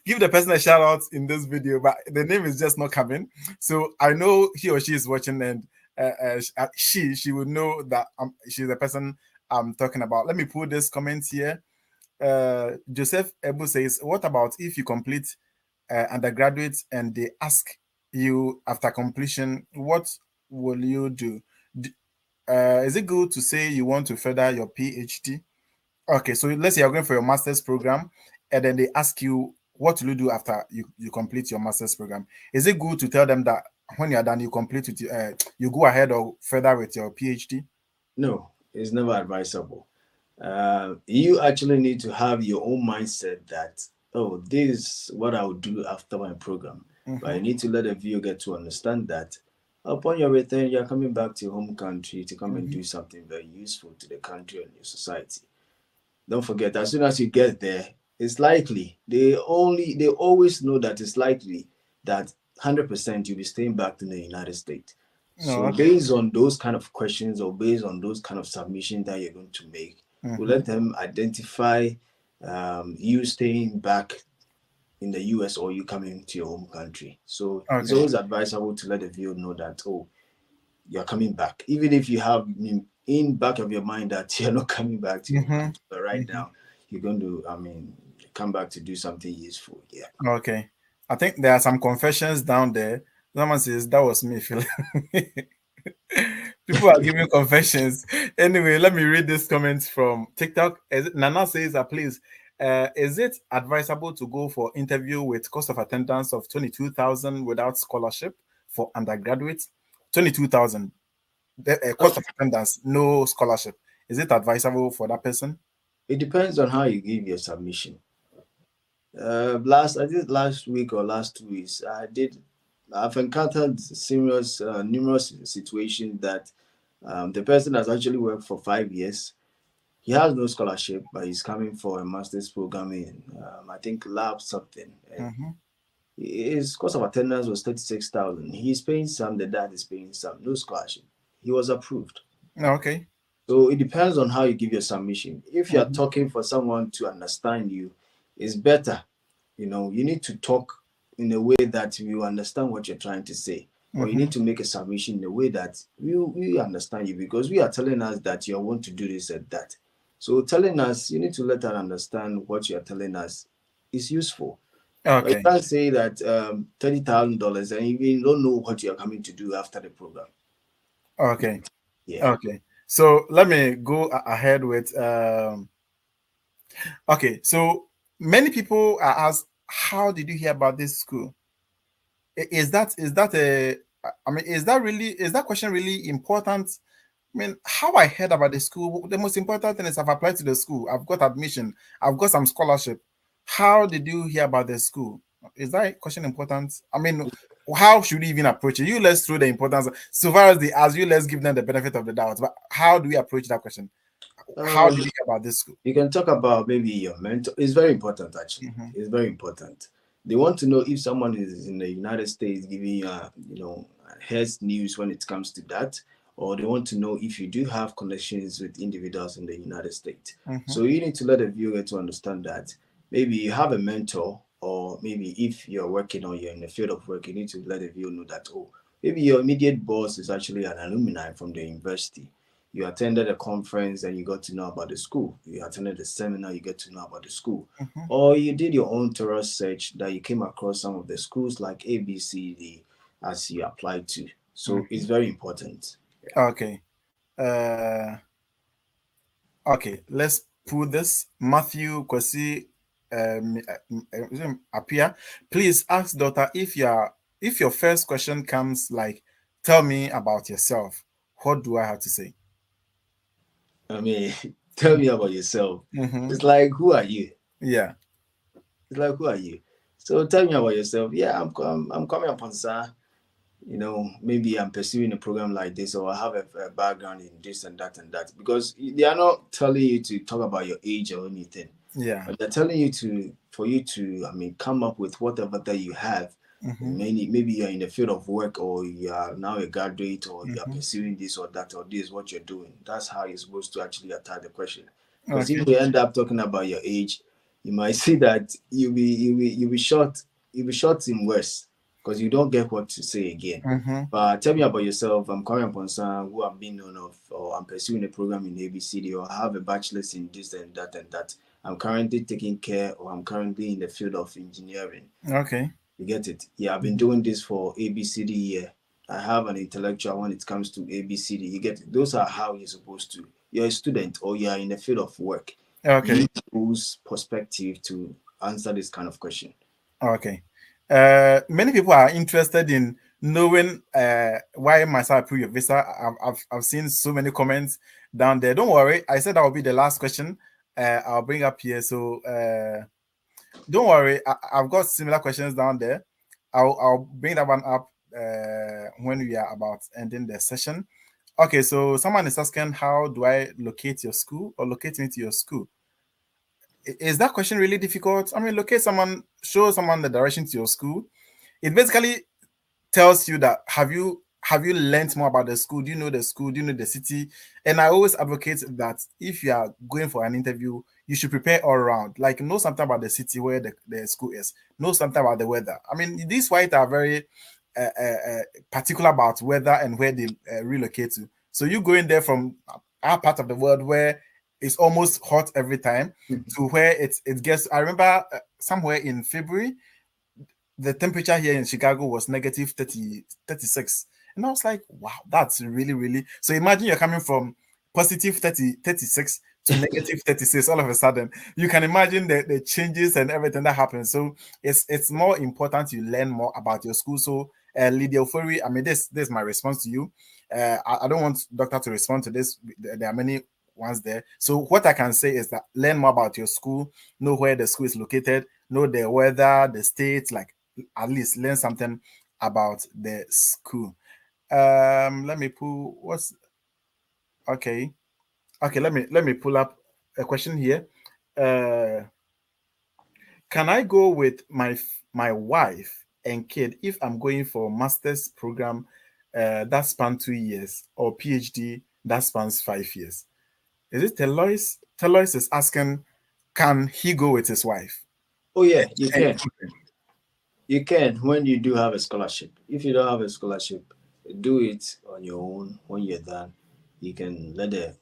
Give the person a shout out in this video, but the name is just not coming. So I know he or she is watching, and she would know that she's the person I'm talking about. Let me put this comment here. Joseph Ebu says, "What about if you complete undergraduate and they ask you after completion, what will you do? Is it good to say you want to further your PhD? Okay, so let's say you're going for your master's program, and then they ask you what will you do after you complete your master's program. Is it good to tell them that when you're done, you complete with you go ahead or further with your PhD? No, it's never advisable. You actually need to have your own mindset that, oh, this is what I will do after my program. But Mm-hmm. you need to let the viewer get to understand that upon your return, you're coming back to your home country to come and Mm-hmm. do something very useful to the country and your society. Don't forget, as soon as you get there, it's likely they always know that it's likely that 100% you'll be staying back in the United States. No, So okay. based on those kind of questions or based on those kind of submissions that you're going to make, we'll Mm-hmm. let them identify you staying back in the US or you coming to your home country. So it's Okay. always advisable to let the viewer know that, oh, you're coming back, even if you have in back of your mind that you're not coming back to your home Mm-hmm. country, but right Mm-hmm. now you're going to, come back to do something useful. Yeah. Okay. I think there are some confessions down there. Someone says that was me, Phil. People are giving confessions. Anyway, let me read this comment from TikTok. Nana says, please, is it advisable to go for interview with cost of attendance of 22,000 without scholarship for undergraduates? 22,000. The Oh, cost of attendance, no scholarship. Is it advisable for that person? it depends on how you give your submission. I did last week or last 2 weeks. I've encountered serious, numerous situations that the person has actually worked for 5 years. He has no scholarship, but he's coming for a master's program in, I think, lab something. And Mm-hmm. his cost of attendance was 36,000. He's paying some, the dad is paying some, no scholarship. He was approved. Okay. So it depends on how you give your submission. If you are Mm-hmm. talking for someone to understand you, it's better. You need to talk in a way that you understand what you're trying to say. Or you Mm-hmm. need to make a submission in a way that we understand you because we are telling us that you want to do this and that. So telling us, you need to let us understand what you are telling us is useful. But you Okay. can't say that $30,000 and you don't know what you are coming to do after the program. Okay. Yeah. Okay. So let me go ahead with okay. So many people are asked, how did you hear about this school? Is that a I mean, is that question really important? I mean, how I heard about the school, the most important thing is I've applied to the school, I've got admission, I've got some scholarship. How did you hear about the school? Is that question important? I mean, how should we even approach it? You let's throw the importance. So far as they ask you, let's give them the benefit of the doubt. But how do we approach that question? How Um, did you hear about this school? You can talk about maybe your mentor. It's very important, actually. Mm-hmm. It's very important. They want to know if someone is in the United States giving you, heads news when it comes to that, or they want to know if you do have connections with individuals in the United States. Mm-hmm. So you need to let the viewer to understand that maybe you have a mentor, or maybe if you're working or you're in the field of work, you need to let the viewer know that, oh, maybe your immediate boss is actually an alumni from the university. You attended a conference and you got to know about the school. You attended a seminar, you get to know about the school. Mm-hmm. Or you did your own thorough search that you came across some of the schools like ABCD as you applied to. So Mm-hmm. it's very important. Yeah. Okay. Uh Okay, let's put this. Matthew Kwesi appear. Please ask daughter if your first question comes like, tell me about yourself. What do I have to say? I mean, tell me about yourself. Mm-hmm. It's like, who are you? Yeah. It's like, who are you? So tell me about yourself. Yeah, I'm coming upon sir. Maybe I'm pursuing a program like this, or I have a background in this and that and that. Because they are not telling you to talk about your age or anything, Yeah. but they're telling you for you to, come up with whatever that you have Mm-hmm. Maybe you're in the field of work, or you are now a graduate, or you are Mm-hmm. pursuing this or that, or this is what you're doing. That's how you're supposed to actually attack the question. Because Okay. if we end up talking about your age, you might see that you'll be short in words because you don't get what to say again. Mm-hmm. But tell me about yourself. I'm Karen Ponsan, who I'm being known of, or I'm pursuing a program in ABCD, or I have a bachelor's in this and that and that. I'm currently taking care, or I'm currently in the field of engineering. Okay. You get it? Yeah, I've been Mm-hmm. doing this for ABCD year. I have an intellectual when it comes to ABCD. You get it? Those are how you're supposed to. You're a student or you're in the field of work. You Okay. need to use perspective to answer this kind of question. Okay. Many people are interested in knowing why must I approve your visa. I've seen so many comments down there. Don't worry. I said that will be the last question. I'll bring up here. So don't worry. I've got similar questions down there. I'll bring that one up when we are about ending the session. Okay. So someone is asking, how do I locate your school or locate into your school? Is that question really difficult? I mean, locate someone, show someone the direction to your school. It basically tells you that have you learned more about the school? Do you know the school? Do you know the city? And I always advocate that if you are going for an interview, you should prepare all around. Like know something about the city where the school is. Know something about the weather. I mean, these white are very particular about weather and where they relocate to. So you going there from our part of the world where it's almost hot every time to where it gets. I remember somewhere in February the temperature here in Chicago was negative 30, 36. And I was like, wow, that's really, really. So imagine you're coming from positive 30, 36 to negative 36 all of a sudden. You can imagine the changes and everything that happens. So it's more important you learn more about your school. So Lydia Ofori, I mean, this is my response to you. I don't want doctor to respond to this. There are many ones there. So what I can say is that learn more about your school, know where the school is located, know the weather, the state, like at least learn something about the school. Let me pull what's okay. Okay, let me pull up a question here. Uh, can I go with my wife and kid if I'm going for master's program that span 2 years or PhD that spans 5 years? Is it Telois? Telois is asking, can he go with his wife Oh yeah, you and can. children? You can when you do have a scholarship. If you don't have a scholarship, do it on your own. When you're done, you can let the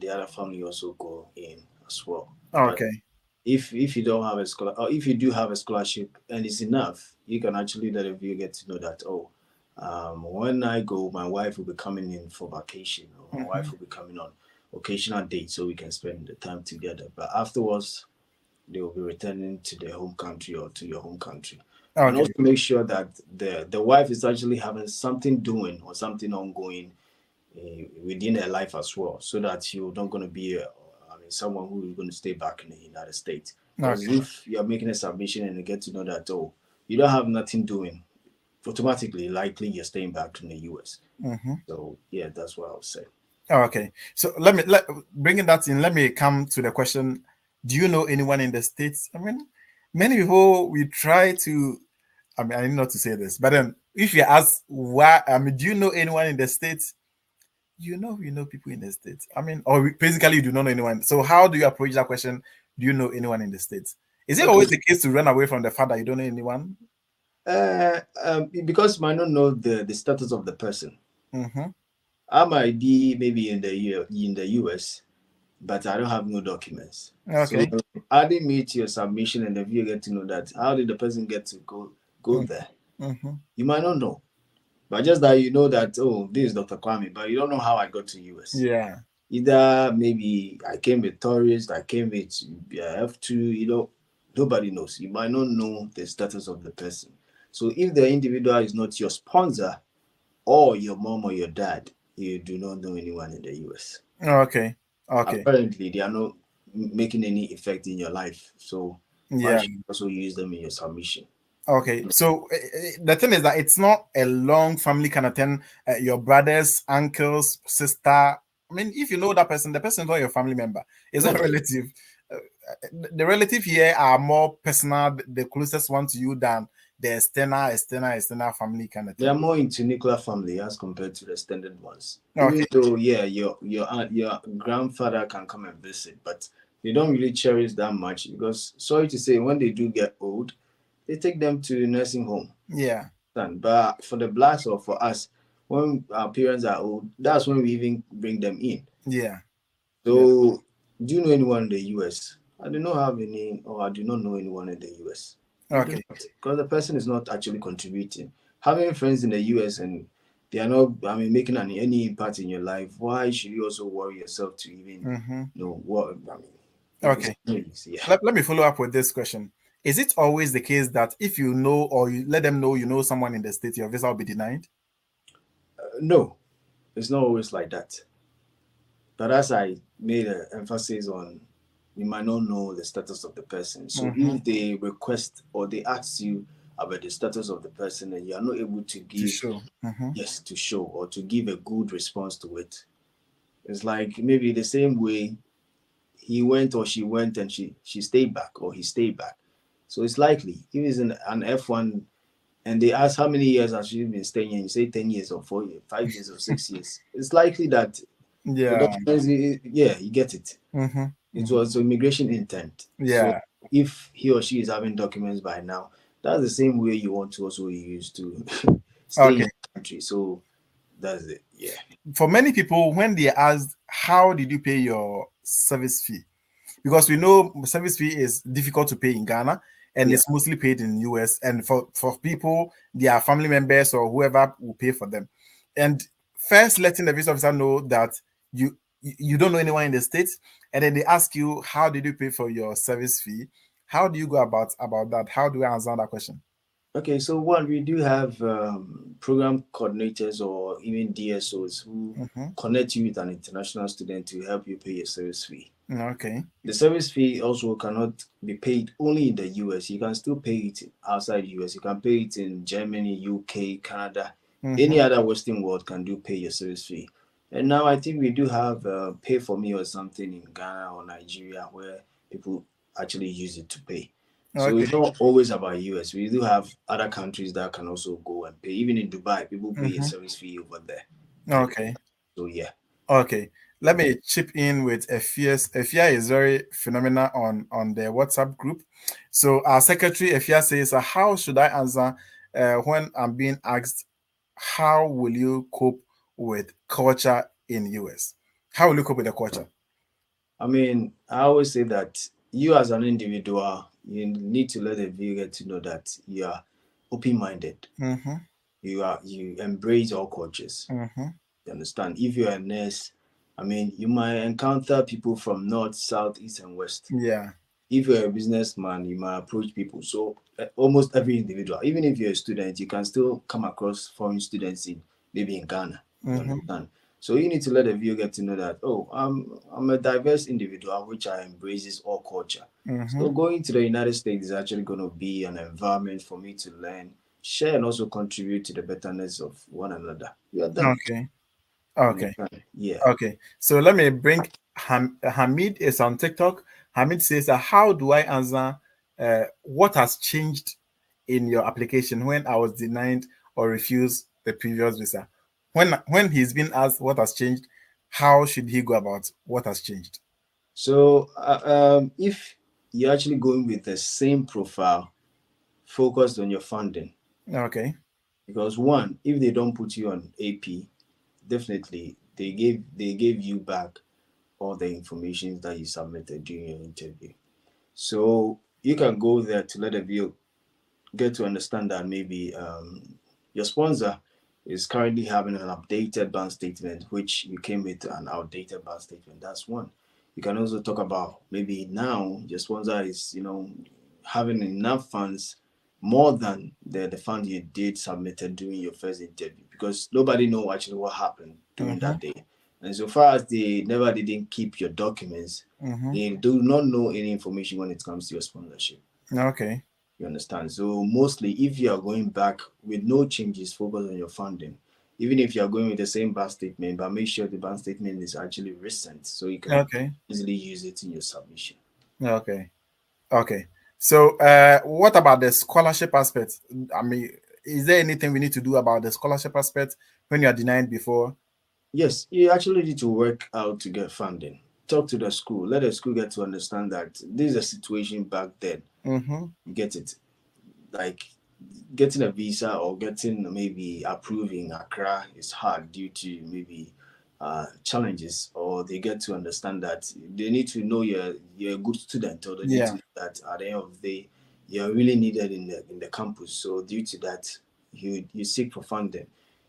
other family also go in as well. But Okay. if you don't have a scholar, or if you do have a scholarship and it's enough, you can actually let a viewer get to know that, oh, when I go, my wife will be coming in for vacation, or my wife Mhm. will be coming on occasional dates, so we can spend the time together. But afterwards, they will be returning to their home country or to your home country. And Okay. also make sure that the wife is actually having something doing or something ongoing within her life as well, so that you're not going to be someone who is going to stay back in the United States. Because Okay. if you're making a submission and you get to know that, oh, you don't have nothing doing, automatically likely you're staying back in the US. Mhm. So yeah, that's what I would say. Oh, okay. So let bringing that in. Let me come to the question: do you know anyone in the states? I mean, many people we try to. I mean, I need not to say this, but then if you ask why, I mean, do you know anyone in the states? You know people in the states. I mean, or basically you do not know anyone. So how do you approach that question? Do you know anyone in the states? Is it Okay. always the case to run away from the fact that you don't know anyone? Because you might not know the status of the person. Mm-hmm. I might be maybe in the US, but I don't have no documents. So Okay. adding me to your submission and if you get to know that, how did the person get to go there? Mm-hmm. You might not know. But just that you know that, oh, this is Dr. Kwame, but you don't know how I got to US. Yeah. Either maybe I came with tourists, I came with F2, nobody knows. You might not know the status of the person. So if the individual is not your sponsor or your mom or your dad, you do not know anyone in the US. Okay. Okay. Apparently, they are not making any effect in your life. So why Yeah. should you also use them in your submission? Okay, so the thing is that it's not a long family kind of thing. Your brothers, uncles, sister. I mean, if you know that person, the person is not your family member. It's not a relative. The relative here are more personal, the closest one to you than the external family kind of They thing. are more into nuclear family as compared to the standard ones. Even Okay. though, yeah, your aunt, your grandfather can come and visit, but they don't really cherish that much because, sorry to say, when they do get old, they take them to nursing home. Yeah. But for the blacks or for us, when our parents are old, that's when we even bring them in. Yeah. Yeah. So, do you know anyone in the US? I do not have any, or I do not know anyone in the US. I do Okay. not, because the person is not actually contributing. Having friends in the US and they are not, I mean, making any impact in your life, why should you also worry yourself to even Mm-hmm. know what, I mean, if it's Okay. anyways, yeah. Let me follow up with this question. Is it always the case that if you know or you let them know you know someone in the state, your visa will be denied? No, it's not always like that. But as I made an emphasis on, you might not know the status of the person. So Mm-hmm. if they request or they ask you about the status of the person and you are not able to To give show. Mm-hmm. yes to show or to give a good response to it, it's like maybe the same way he went or she went and she stayed back or he stayed back. So it's likely if it's an F1 and they ask how many years has she been staying here, you say 10 years or 4 years, 5 years or 6 years. It's likely that the Yeah. documents, yeah, you get it. Mm-hmm. It Mm-hmm. was immigration intent. So Yeah. if he or she is having documents by now, that's the same way you want to also use to stay in Okay. the country. So that's it. Yeah. For many people, when they asked, how did you pay your service fee? Because we know service fee is difficult to pay in Ghana and Yeah. it's mostly paid in US. And for people, their family members or whoever will pay for them. And first letting the visa officer know that you don't know anyone in the States, and then they ask you, how did you pay for your service fee? How do you go about that? How do I answer that question? Okay. So one, we do have program coordinators or even DSOs who Mm-hmm. connect you with an international student to help you pay your service fee. Okay. The service fee also cannot be paid only in the US. You can still pay it outside US. You can pay it in Germany, UK, Canada. Mm-hmm. Any other Western world can do pay your service fee. And now I think we do have pay for me or something in Ghana or Nigeria where people actually use it to pay. So Okay. it's not always about US. We do have other countries that can also go and pay. Even in Dubai, people pay a Mm-hmm. service fee over there. You know. Okay. So yeah. Okay, let me chip in with Efias. Efia is very phenomenal on the WhatsApp group. So our secretary Efia says, "How should I answer when I'm being asked, how will you cope with culture in US? How will you cope with the culture?" I mean, I always say that you as an individual, you need to let the viewer get to know that you are open-minded. Mm-hmm. You embrace all cultures. Mm-hmm. You understand? If you're a nurse, I mean, you might encounter people from north, south, east, and west. Yeah. If you're a businessman, you might approach people. So almost every individual, even if you're a student, you can still come across foreign students in maybe in Ghana. You Mm-hmm. understand? So you need to let the viewer get to know that I'm a diverse individual which I embraces all culture. Mm-hmm. So going to the United States is actually going to be an environment for me to learn, share, and also contribute to the betterness of one another. You are done. Okay. You Okay. understand? Yeah. Okay, so let me bring Hamid is on TikTok. Hamid says, "How do I answer? What has changed in your application when I was denied or refused the previous visa? When he's been asked what has changed, how should he go about what has changed?" So if you're actually going with the same profile focused on your funding, Okay. because one, if they don't put you on AP, definitely they gave you back all the information that you submitted during your interview. So you can go there to let the view get to understand that maybe your sponsor is currently having an updated bank statement, which you came with an outdated bank statement. That's one. You can also talk about maybe now your sponsor is, having enough funds more than the fund you did submitted during your first interview because nobody know actually what happened during Mm-hmm. that day. And so far as they never didn't keep your documents, Mm-hmm. they do not know any information when it comes to your sponsorship. Okay. You understand? So mostly, if you are going back with no changes, focus on your funding. Even if you are going with the same bank statement, but make sure the bank statement is actually recent, so you can Okay. easily use it in your submission. Okay. Okay. So, what about the scholarship aspect? I mean, is there anything we need to do about the scholarship aspect when you are denied before? Yes, you actually need to work out to get funding. Talk to the school. Let the school get to understand that this is a situation back then. Mm-hmm. You get it. Like getting a visa or getting maybe approved in Accra is hard due to maybe challenges, or they get to understand that they need to know you're a good student, or they need to Yeah. know that at the end of the day you're really needed in the campus. So due to that, you seek for funding.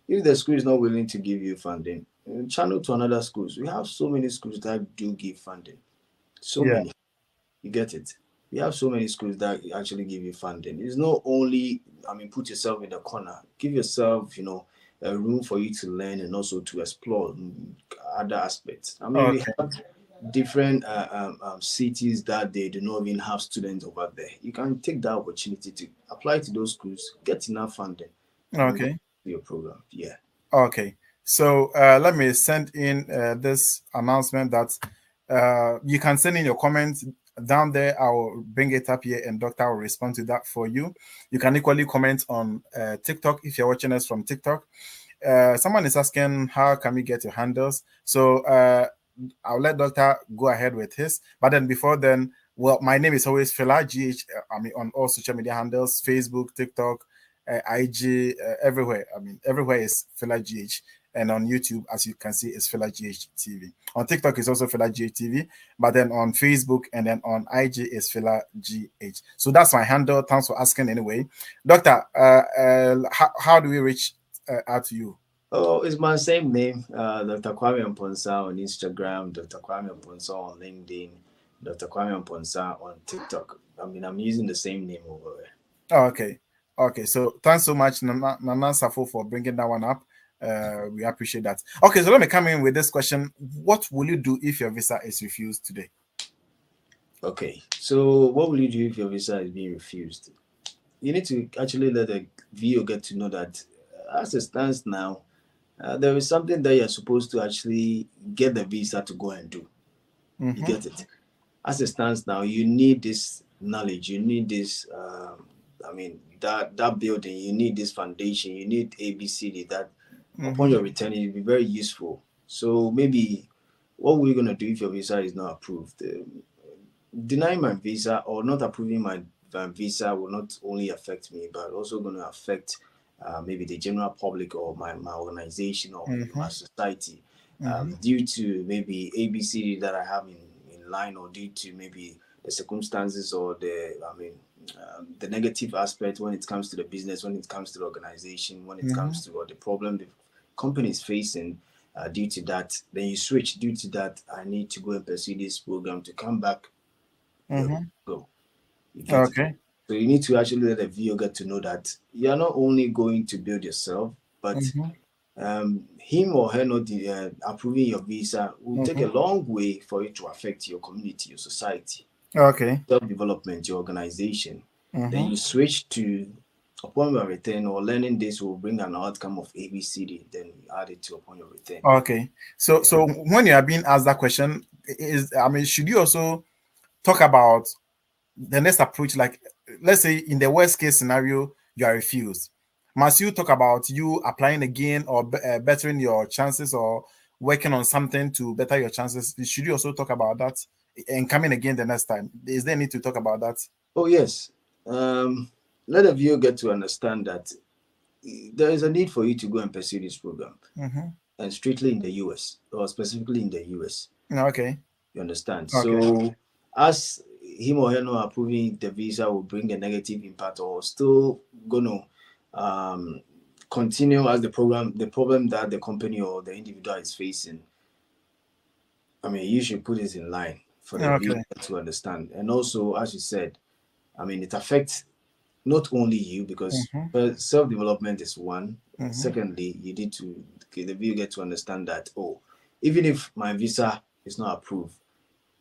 If the school is not willing to give you funding, channel to another schools. We have so many schools that do give funding. So Yeah. many. You get it? We have so many schools that actually give you funding. It's not only, I mean, put yourself in the corner. Give yourself, a room for you to learn and also to explore other aspects. I mean, we Okay. have different cities that they do not even have students over there. You can take that opportunity to apply to those schools, get enough funding, and go Okay. to your program. Yeah. Okay. So, let me send in this announcement that you can send in your comments down there. I'll bring it up here, and Doctor will respond to that for you. You can equally comment on TikTok if you're watching us from TikTok. Someone is asking how can we get your handles. So, I'll let Doctor go ahead with his. But then before then, well, my name is always Fela GH. I mean, on all social media handles: Facebook, TikTok, IG, everywhere. I mean, everywhere is Fela GH. And on YouTube, as you can see, is Fela GH TV. On TikTok is also Fela GH TV, but then on Facebook and then on IG is Fela GH. So that's my handle. Thanks for asking anyway. Doctor, how do we reach out to you? Oh, it's my same name, Dr. Kwame Mponsa on Instagram, Dr. Kwame Mponsa on LinkedIn, Dr. Kwame Mponsa on TikTok. I mean, I'm using the same name over there. Oh, okay. Okay. So thanks so much, Nana Safo, for bringing that one up. We appreciate that. Okay. So let me come in with this question. What will you do if your visa is refused today? Okay, so what will you do if your visa is being refused? You need to actually let the VO get to know that as it stands now, there is something that you're supposed to actually get the visa to go and do. You Mm-hmm. get it? As it stands now, you need this knowledge, you need this I mean that building, you need this foundation, you need ABCD that upon Mm-hmm. your return it will be very useful. So maybe what we're gonna do if your visa is not approved, denying my visa or not approving my visa will not only affect me, but also going to affect maybe the general public or my organization or Mm-hmm. my society, Mm-hmm. due to maybe ABC that I have in line, or due to maybe the circumstances or the negative aspect when it comes to the business, when it comes to the organization, when it Mm-hmm. comes to the problem the company is facing. Due to that, then you switch. Due to that, I need to go and pursue this program to come back. You're good Mm-hmm. to go. You get it. Okay. So you need to actually let the viewer get to know that you're not only going to build yourself, but Mm-hmm. him or her not approving your visa will take a Mm-hmm. long way for it to affect your community, your society, Okay. self development, your organization. Then Mm-hmm. you switch to upon your return, or learning this will bring an outcome of ABCD. Then you add it to upon your return. Okay. So Yeah. so when you are being asked that question, is I mean, should you also talk about the next approach? Like, let's say in the worst case scenario, you are refused. Must you talk about you applying again or bettering your chances or working on something to better your chances? Should you also talk about that and coming again the next time? Is there need to talk about that? Oh yes. Let the viewer get to understand that there is a need for you to go and pursue this program, Mm-hmm. and strictly in the US, or specifically in the US. Okay. You understand? Okay. So, as him or her not approving the visa will bring a negative impact, or still gonna um, continue as the problem that the company or the individual is facing. I mean, you should put it in line for the viewer Okay. to understand. And also, as you said, I mean, it affects not only you, because Mm-hmm. self development is one. Mm-hmm. Secondly, you need to the viewer get to understand that, oh, even if my visa is not approved,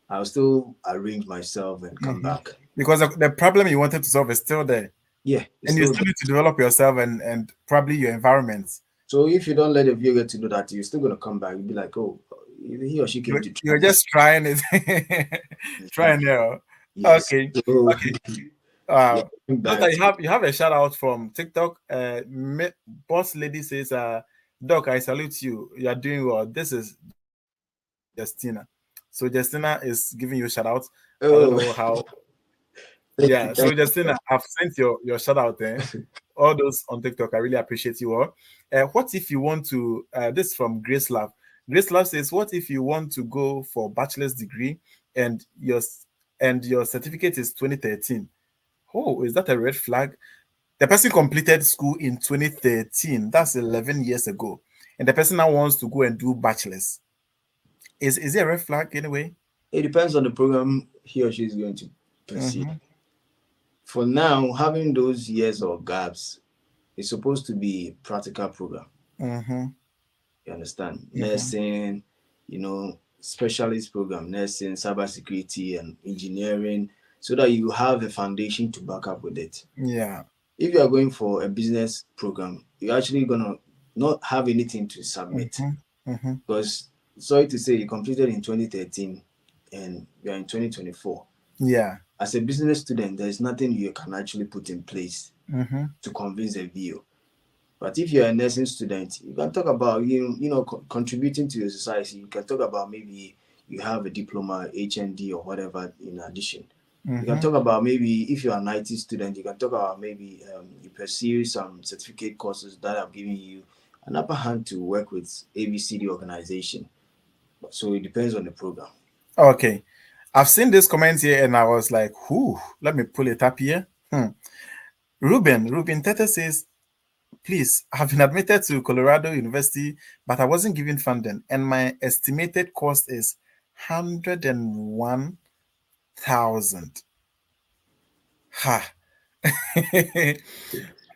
I'll still arrange myself and come Mm-hmm. back. Because the problem you wanted to solve is still there, Yeah, it's and you still still there. need to develop yourself and probably your environment. So if you don't let the viewer get to know that, you're still gonna come back. You'll be like, oh, he or she came to try You're this. just trying it, trying error. Yes. Okay, So okay. Yeah, Wow. going back Doctor, to you have a shout out from TikTok. Boss lady says, Doc, I salute you. You are doing well. This is Justina. So Justina is giving you a shout out. I don't know how. oh, Yeah. So thank you, Justina, thank I've sent your shout out there. you. All those on TikTok, I really appreciate you all. What if you want to? This from Grace Love. Grace Love says, "What if you want to go for bachelor's degree and your certificate is 2013? Oh, is that a red flag? The person completed school in 2013. That's 11 years ago, and the person now wants to go and do bachelor's. Is it a red flag anyway? It depends on the program he or she is going to pursue. Mm-hmm. For now, having those years or gaps is supposed to be practical program. Mm-hmm. You understand? Mm-hmm. Nursing, specialist program, nursing, cybersecurity, and engineering, so that you have a foundation to back up with it. Yeah. If you are going for a business program, you're actually gonna not have anything to submit Mm-hmm. Mm-hmm. because sorry to say, you completed in 2013 and you are in 2024. Yeah. As a business student, there is nothing you can actually put in place Mm-hmm. to convince a VO. But if you're a nursing student, you can talk about contributing to your society. You can talk about maybe you have a diploma, HND, or whatever in addition. You can Mm-hmm. talk about maybe if you're an IT student, you can talk about maybe you pursue some certificate courses that have given you an upper hand to work with ABCD organization. So it depends on the program. Okay. I've seen this comment here and I was like, whoo, let me pull it up here. Ruben Tete says, please, I've been admitted to Colorado University, but I wasn't given funding, and my estimated cost is 101,000. Ha.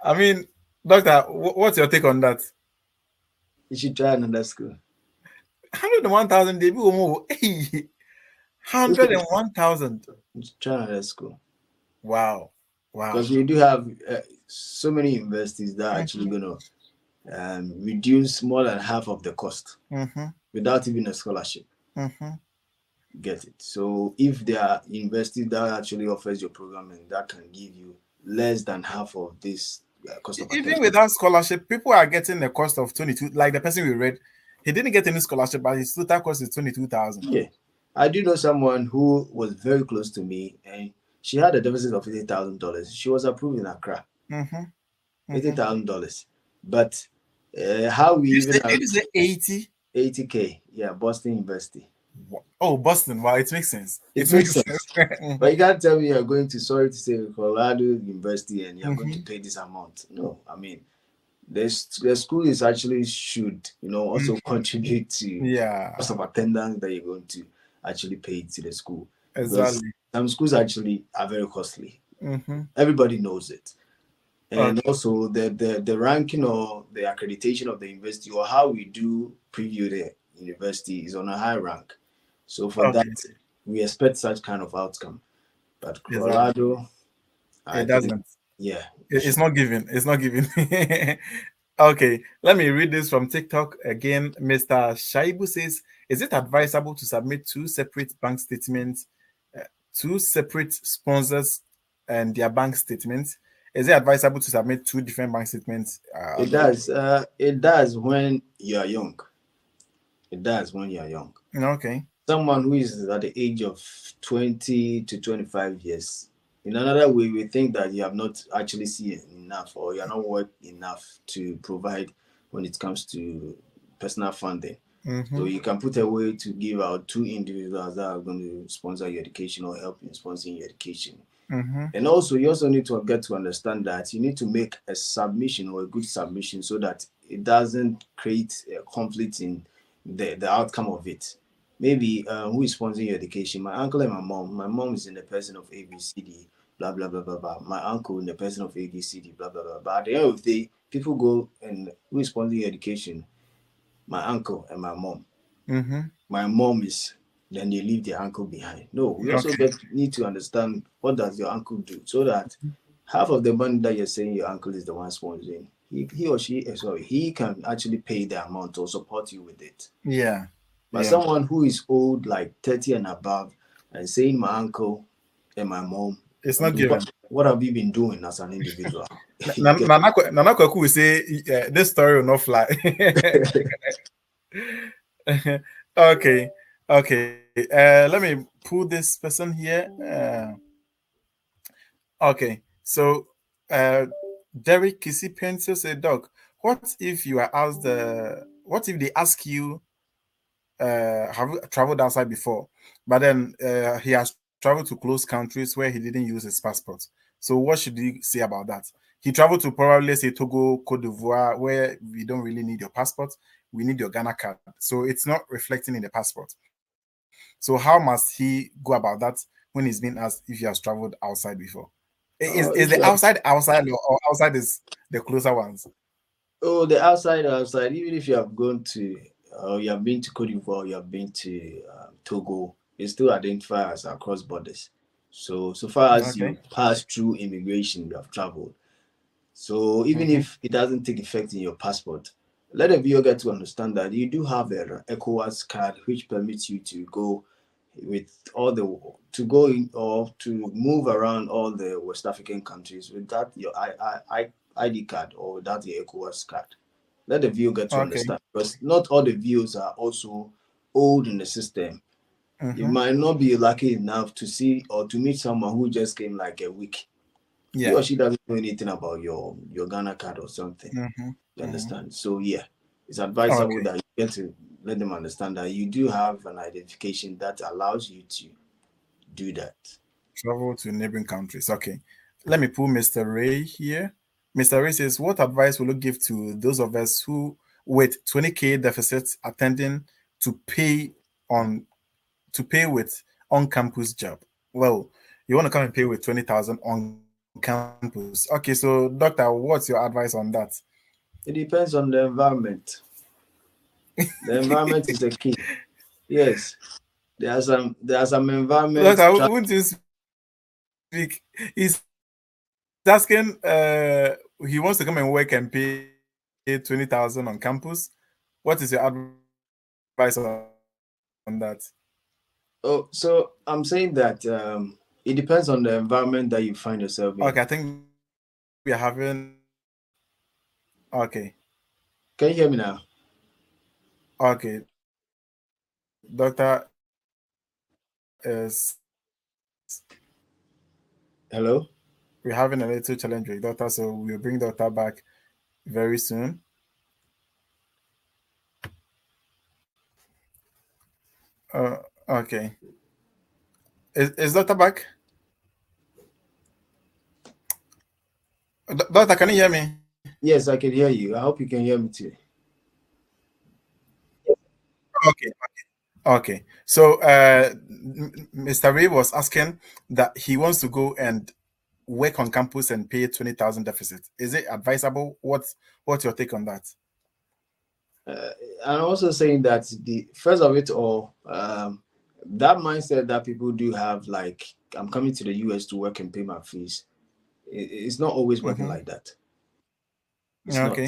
I mean, doctor, what's your take on that? You should try another school. 101,000, they be almost, hey, You 101,000. should try another school. Wow. Wow. Because we do have so many universities that are actually Mm-hmm. going to reduce more than half of the cost Mm-hmm. without even a scholarship. Mm-hmm. Get it? So if there are universities that actually offers your program and that can give you less than half of this cost of Even attendance, without scholarship, people are getting the cost of 22. Like the person we read, he didn't get any scholarship, but his total cost is 22,000. yeah. I do know someone who was very close to me and she had a deficit of $50,000. She was approved in Accra, Mm-hmm. eighty Mm-hmm. thousand dollars. But how we even Did have you say 80? 80K, yeah, Boston University. Oh, Boston. Wow, it makes sense. It It makes makes sense. sense. But you can't tell me you're going to, sorry to say, Colorado University and you're going to Mm-hmm. pay this amount. No, I mean, the school is actually should, also contribute to Yeah, cost of attendance that you're going to actually pay to the school. Because exactly. some schools actually are very costly. Mm-hmm. Everybody knows it. And Okay. also the ranking or the accreditation of the university or how we do preview the university is on a high rank. So for that, Okay. we expect such kind of outcome. But Exactly. Colorado, I It think, doesn't. yeah, you It's should. not given. It's not given. Okay, let me read this from TikTok again. Mr. Shaibu says, is it advisable to submit two separate bank statements, two separate sponsors and their bank statements? Is it advisable to submit two different bank statements? It does. It does when you're young. It does when you're young. Okay. Someone who is at the age of 20 to 25 years. In another way, we think that you have not actually seen enough or you're not worth enough to provide when it comes to personal funding. So Mm-hmm. you can put a way to give out two individuals that are going to sponsor your education or help in sponsoring your education. Mm-hmm. And also, you also need to get to understand that you need to make a submission or a good submission so that it doesn't create a conflict in the outcome of it. Maybe who is sponsoring your education? My uncle and my mom. My mom is in the person of ABCD, blah, blah, blah, blah, blah. My uncle in the person of ABCD, blah, blah, blah. But at the end of the day, people go and who is sponsoring your education? My uncle and my mom. Mm-hmm. My mom is, then they leave their uncle behind. No, we also Okay. need to understand what does your uncle do so that half of the money that you're saying your uncle is the one sponsoring, he or she, sorry, he can actually pay the amount or support you with it. Yeah. But Yeah. someone who is old, like 30 and above, and saying my uncle and my mom It's I not mean, given. what have you been doing as an individual? You get Nana Kwaku will say this story will not fly. Okay, okay. Let me pull this person here. Okay, so uh, Derek Kissy Pencil said, "Doc, what if you are asked? What if they ask you, have you traveled outside before? But then he has traveled to close countries where he didn't use his passport. So what should you say about that? He traveled to probably let's say Togo, Cote d'Ivoire, where we don't really need your passport. We need your Ghana card. So it's not reflecting in the passport. So how must he go about that when he's being asked if he has traveled outside before? Is the if you have outside or outside is the closer ones? oh the outside, even if you have gone to you have been to Cote d'Ivoire, you have been to Togo, it's still identified as across borders. So far as Okay. you pass through immigration, you have traveled. So even Mm-hmm. if it doesn't take effect in your passport, let the viewer get to understand that you do have a ECOWAS card which permits you to go with all the to go in or to move around all the West African countries without your ID card or without your ECOWAS card. Let the viewer get to Okay. understand because not all the views are also old in the system. You Mm-hmm. might not be lucky enough to see or to meet someone who just came like a week. He or Yeah. she doesn't know anything about your Ghana card or something. Mm-hmm. You Mm-hmm. understand? So yeah, it's advisable Okay. that you get to let them understand that you do have an identification that allows you to do that. Travel to neighboring countries. Okay. Let me pull Mr. Ray here. Mr. Ray says, what advice will you give to those of us who, with 20K deficits, attending to pay on with on-campus job? Well, you want to come and pay with 20,000 on campus. Okay, so doctor, what's your advice on that? It depends on the environment. The environment is a key. Yes, there are some environments. Doctor, wouldn't you speak? He's asking, he wants to come and work and pay 20,000 on campus. What is your advice on that? Oh, so I'm saying that it depends on the environment that you find yourself Okay, in. I think we are having. Okay, Can you hear me now? okay. Doctor is. We're Hello. having a little challenge with Doctor, so we'll bring Doctor back very soon. Okay. Is Doctor back? Doctor, can you hear me? Yes, I can hear you. I hope you can hear me too. Okay. Okay. So, Mr. Ray was asking that he wants to go and work on campus and pay 20,000 deficit. Is it advisable? What's your take on that? Uh, I'm also saying that the first of it all, that mindset that people do have, like I'm coming to the US to work and pay my fees, it's not always working Mm-hmm. like that. It's not. Okay.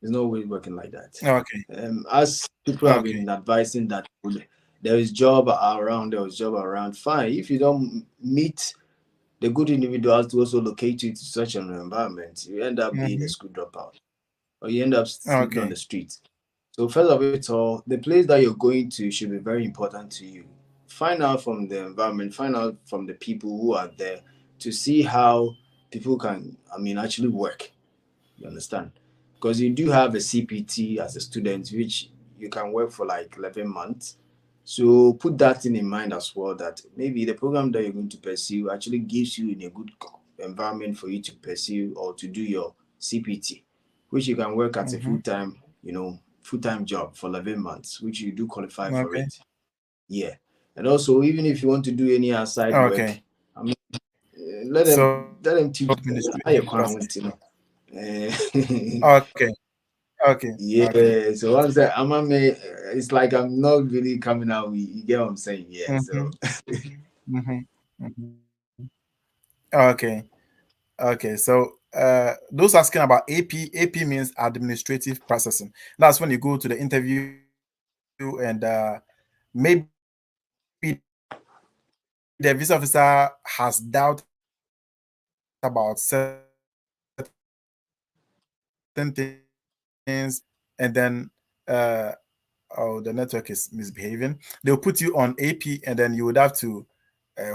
It's not always working like that. Okay. As people have Okay. been advising that there is job around, there is job around. Fine. If you don't meet the good individuals to also locate you to such an environment, you end up being a Mm-hmm. school dropout or you end up sleeping on the Okay. street. So first of it all, the place that you're going to should be very important to you. Find out from the environment, find out from the people who are there to see how people can, actually work. You understand? Because you do have a CPT as a student, which you can work for like 11 months. So put that thing in mind as well that maybe the program that you're going to pursue actually gives you in a good environment for you to pursue or to do your CPT, which you can work at a Mm-hmm. full time job for 11 months, which you do qualify for Okay. it. Yeah. And also, even if you want to do any outside work, Okay. I mean, let them So teach how you administrative process. you know. Okay. Okay. Okay. Yeah, so once it's like I'm not really coming out. You get what I'm saying? Yeah. Mm-hmm. So Mm-hmm. Mm-hmm. Okay. Okay, so those asking about AP means administrative processing. That's when you go to the interview and maybe the interviewer is asking you the visa officer has doubt about certain things, and then uh, oh, the network is misbehaving. They'll put you on AP, and then you would have to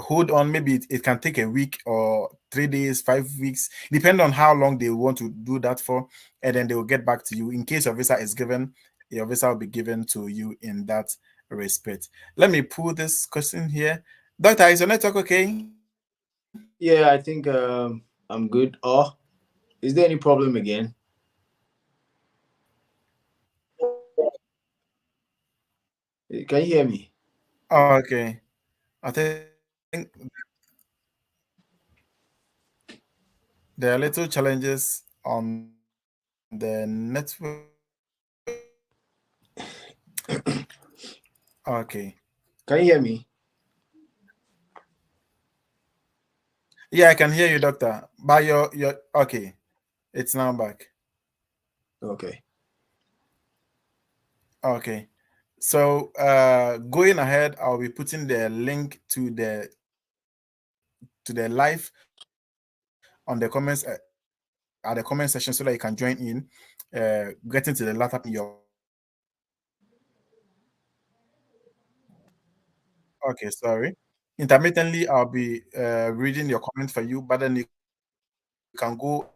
hold on. Maybe it can take a week or 3 days, 5 weeks, depending on how long they want to do that for, and then they will get back to you. In case your visa is given, your visa will be given to you in that respect. Let me pull this question here. Doctor, is your network okay? Yeah, I think I'm good. Or is there any problem again? Can you hear me? Okay. I think there are little challenges on the network. Okay. Can you hear me? Yeah, I can hear you, doctor. But your okay. It's now back. Okay. Okay. So going ahead, I'll be putting the link to the live on the comments at the comment section so that you can join in. Getting to the latter part in your question. Okay, sorry. Intermittently, I'll be reading your comment for you, but then you can go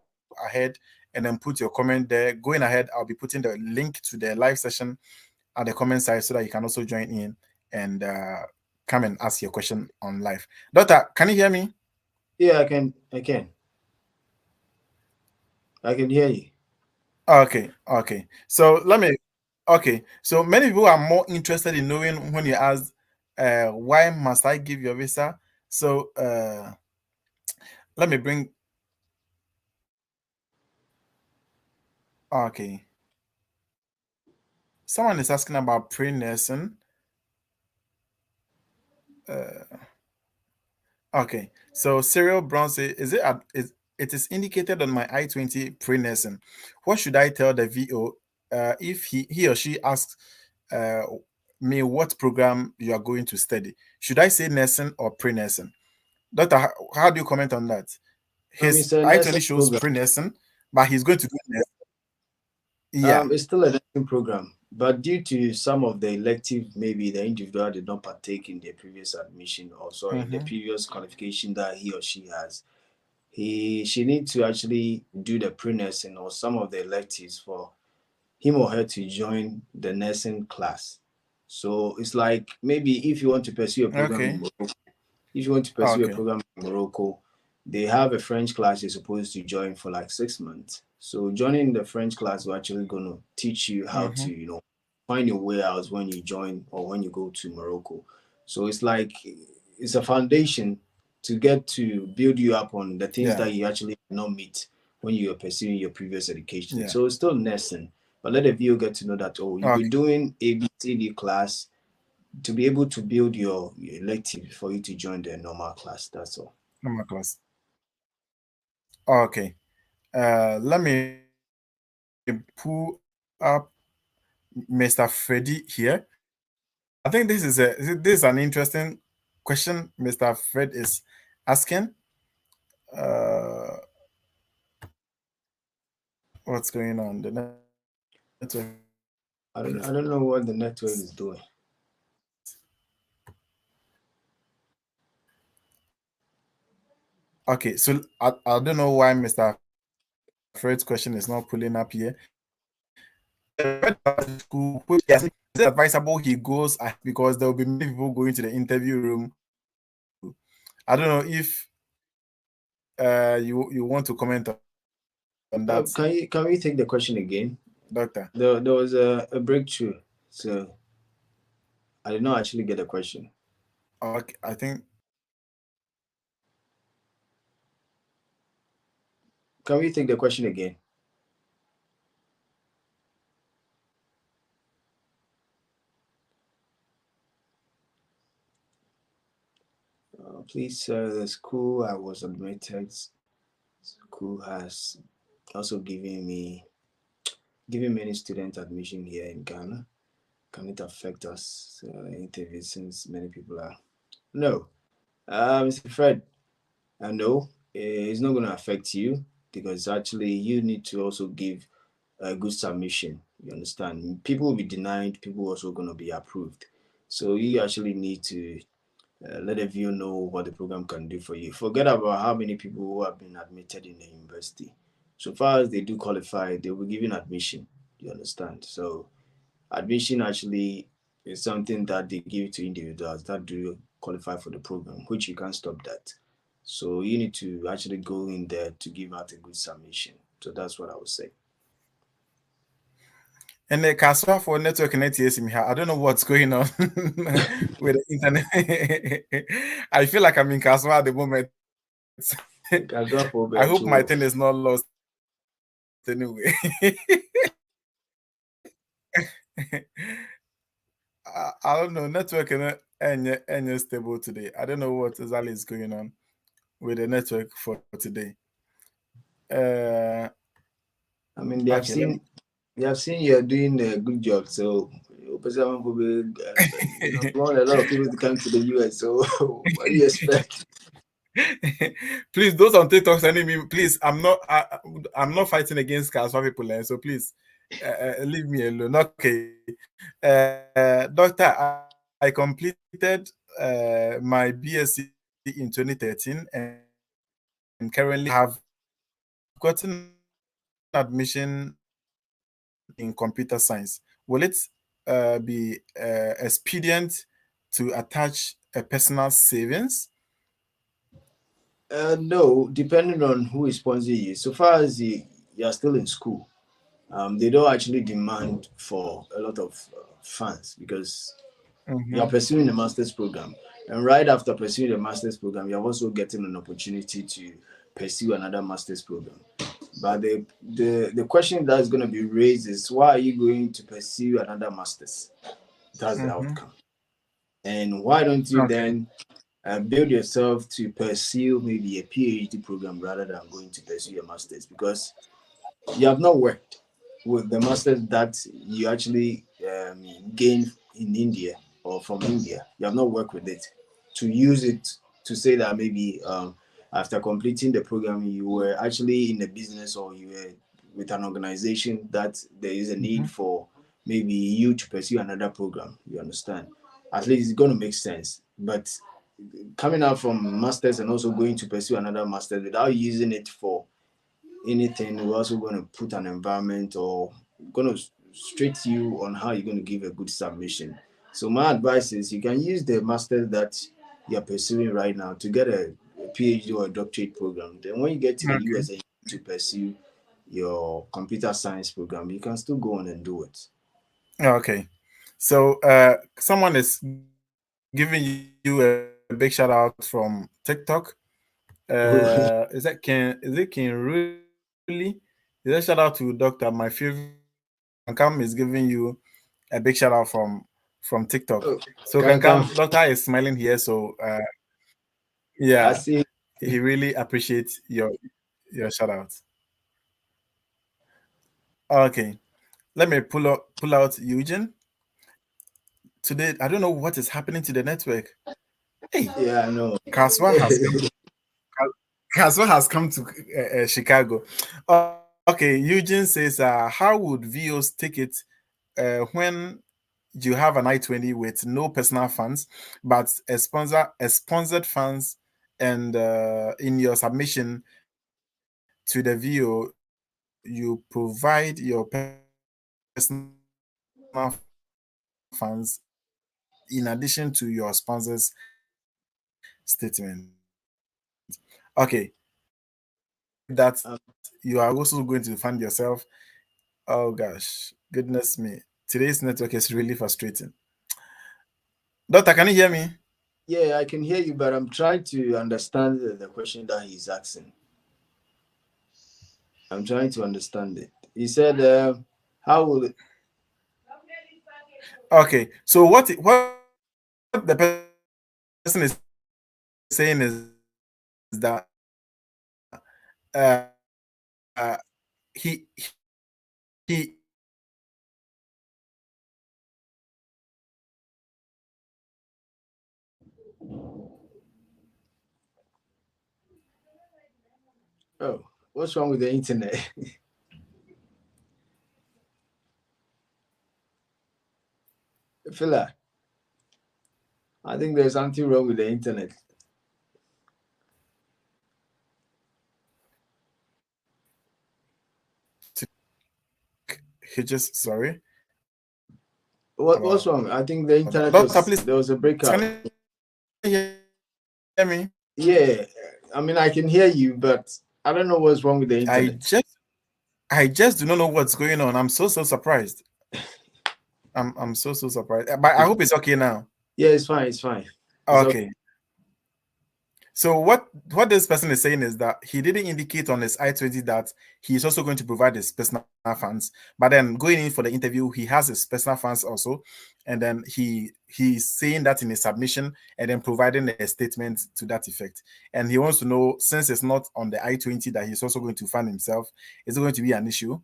ahead and then put your comment there. Going ahead, I'll be putting the link to the live session at the comment side so that you can also join in and come and ask your question on live. Doctor, can you hear me? Yeah, I can. I can. I can hear you. Okay. So let me. Okay, so many people are more interested in knowing when you ask, why must I give your visa? So let me bring. Okay, someone is asking about pre-nursing. Okay, so Serial Brown say, it is indicated on my I-20 pre-nursing. What should I tell the VO if he or she asks uh, me what program you are going to study? Should I say nursing or pre-nursing? Doctor, how do you comment on that? It's His a nursing I-20 shows program. pre-nursing, but he's going to do nursing. Yeah. It's still a nursing program, but due to some of the elective, maybe the individual did not partake in the previous admission, or sorry, in the Mm-hmm. previous qualification that he or she has, she needs to actually do the pre-nursing or some of the electives for him or her to join the nursing class. So it's like maybe if you want to pursue a program in Okay. Morocco, if you want to pursue a Okay. program in Morocco, they have a French class you're supposed to join for like 6 months. So joining the French class will actually gonna teach you how Mm-hmm. to, find your way out when you join or when you go to Morocco. So it's like it's a foundation to get to build you up on the things Yeah. that you actually did not meet when you were pursuing your previous education. Yeah. So it's still nursing, but let the viewer get to know that you'll be Okay. doing ABCD class to be able to build your elective for you to join the normal class. That's all. Normal class. Okay. Let me pull up Mr. Freddy here. I think this is an interesting question Mr. Fred is asking. Uh, what's going on? The network is I don't know what the network is doing. okay. So I don't know why Mr. Fred's question is not pulling up here. The red school, which he has, is it advisable he goes because there will be many people going to the interview room to. I don't know if you want to comment on that, Can we take the question again? doctor. There was a breakthrough, so I did not actually get a question. Okay, I think Can we take the question again? Please, the school I was admitted, school has also given many student admission here in Ghana. Can it affect us interview since many people are? No. Mr. Fred, I know it's not going to affect you because actually you need to also give a good submission. You understand? People will be denied, people also going to be approved. So you actually need to let the viewer know what the program can do for you. Forget about how many people who have been admitted in the university. So far as they do qualify, they will be given admission. You understand? So admission actually is something that they give to individuals that do qualify for the program, which you can't stop that. So you need to actually go in there to give out a good submission. So that's what I would say. And the Kaswa for network and ATS in here. I don't know what's going on with the internet. I feel like I'm in Kaswa at the moment. As well I for hope my thing virtual. is not lost anyway. I don't know. Network and stable today. I don't know what exactly is going on with the network for today. Uh, I mean, they have okay, let me. seen you're doing a good job. So you employ a lot of people to come to the US. So what do you expect? Please, those on TikTok sending me. Please, I'm not fighting against Kaswa people, so please leave me alone. Okay, Doctor, I completed my BSc in 2013, and currently have gotten admission in computer science. Will it be expedient to attach a personal savings? No, depending on who is sponsoring you. So far as you're still in school, they don't actually demand for a lot of funds because you are Mm-hmm. pursuing a master's program. And right after pursuing the master's program, you're also getting an opportunity to pursue another master's program. But the question that's going to be raised is why are you going to pursue another master's? That's the Mm-hmm. outcome. And why don't you Okay. then build yourself to pursue maybe a PhD program rather than going to pursue a master's? Because you have not worked with the masters that you actually gained in India or from India. You have not worked with it to use it to say that maybe after completing the program, you were actually in a business or you were with an organization that there is a need Mm-hmm. for maybe you to pursue another program. You understand? At least it's going to make sense. But coming out from masters and also going to pursue another master without using it for anything, we're also going to put an environment or going to straight you on how you're going to give a good submission. So my advice is you can use the master that you're pursuing right now to get a PhD or a doctorate program. Then when you get to the Okay. US and you to pursue your computer science program, you can still go on and do it. Okay. So someone is giving you a big shout out from TikTok. Is it King really? Is that shout out to Doctor? My favorite Kankam is giving you a big shout out from TikTok. Oh, So can come. Kankam, Doctor is smiling here. So I yeah, see. he really appreciates your shout out. Okay, let me pull out Eugene. Today, I don't know what is happening to the network. Hey, Yeah, I know. Kaswa has come. Kaswa has come to Chicago. Okay, Eugene says, how would VOs take it when you have an I-20 with no personal funds, but a sponsored funds, and in your submission to the VO, you provide your personal funds in addition to your sponsors statement. Okay, how would that you are also going to fund yourself? Oh gosh, goodness me. Today's network is really frustrating. Doctor, can you hear me? Yeah, I can hear you, but I'm trying to understand the question that he's asking. I'm trying to understand it. He said, "How will?" Okay, so what the person is saying is that he Oh, what's wrong with the internet? Fella, I think there's something wrong with the internet. He just sorry What's about wrong? that. I think the Doctor, please, internet was, can there you was a hear me? breakout. Yeah, I mean, I can hear you, but I don't know what's wrong with the internet. I just do not know what's going on. I'm so surprised. I'm so surprised. But I It's, hope it's okay now. yeah, it's fine. It's fine. It's okay. Okay. So what this person is saying is that he didn't indicate on his I-20 that he is also going to provide his personal funds. But then going in for the interview, he has his personal funds also, and then he's saying that in his submission and then providing a statement to that effect. And he wants to know, since it's not on the I-20 that he's also going to fund himself, is it going to be an issue?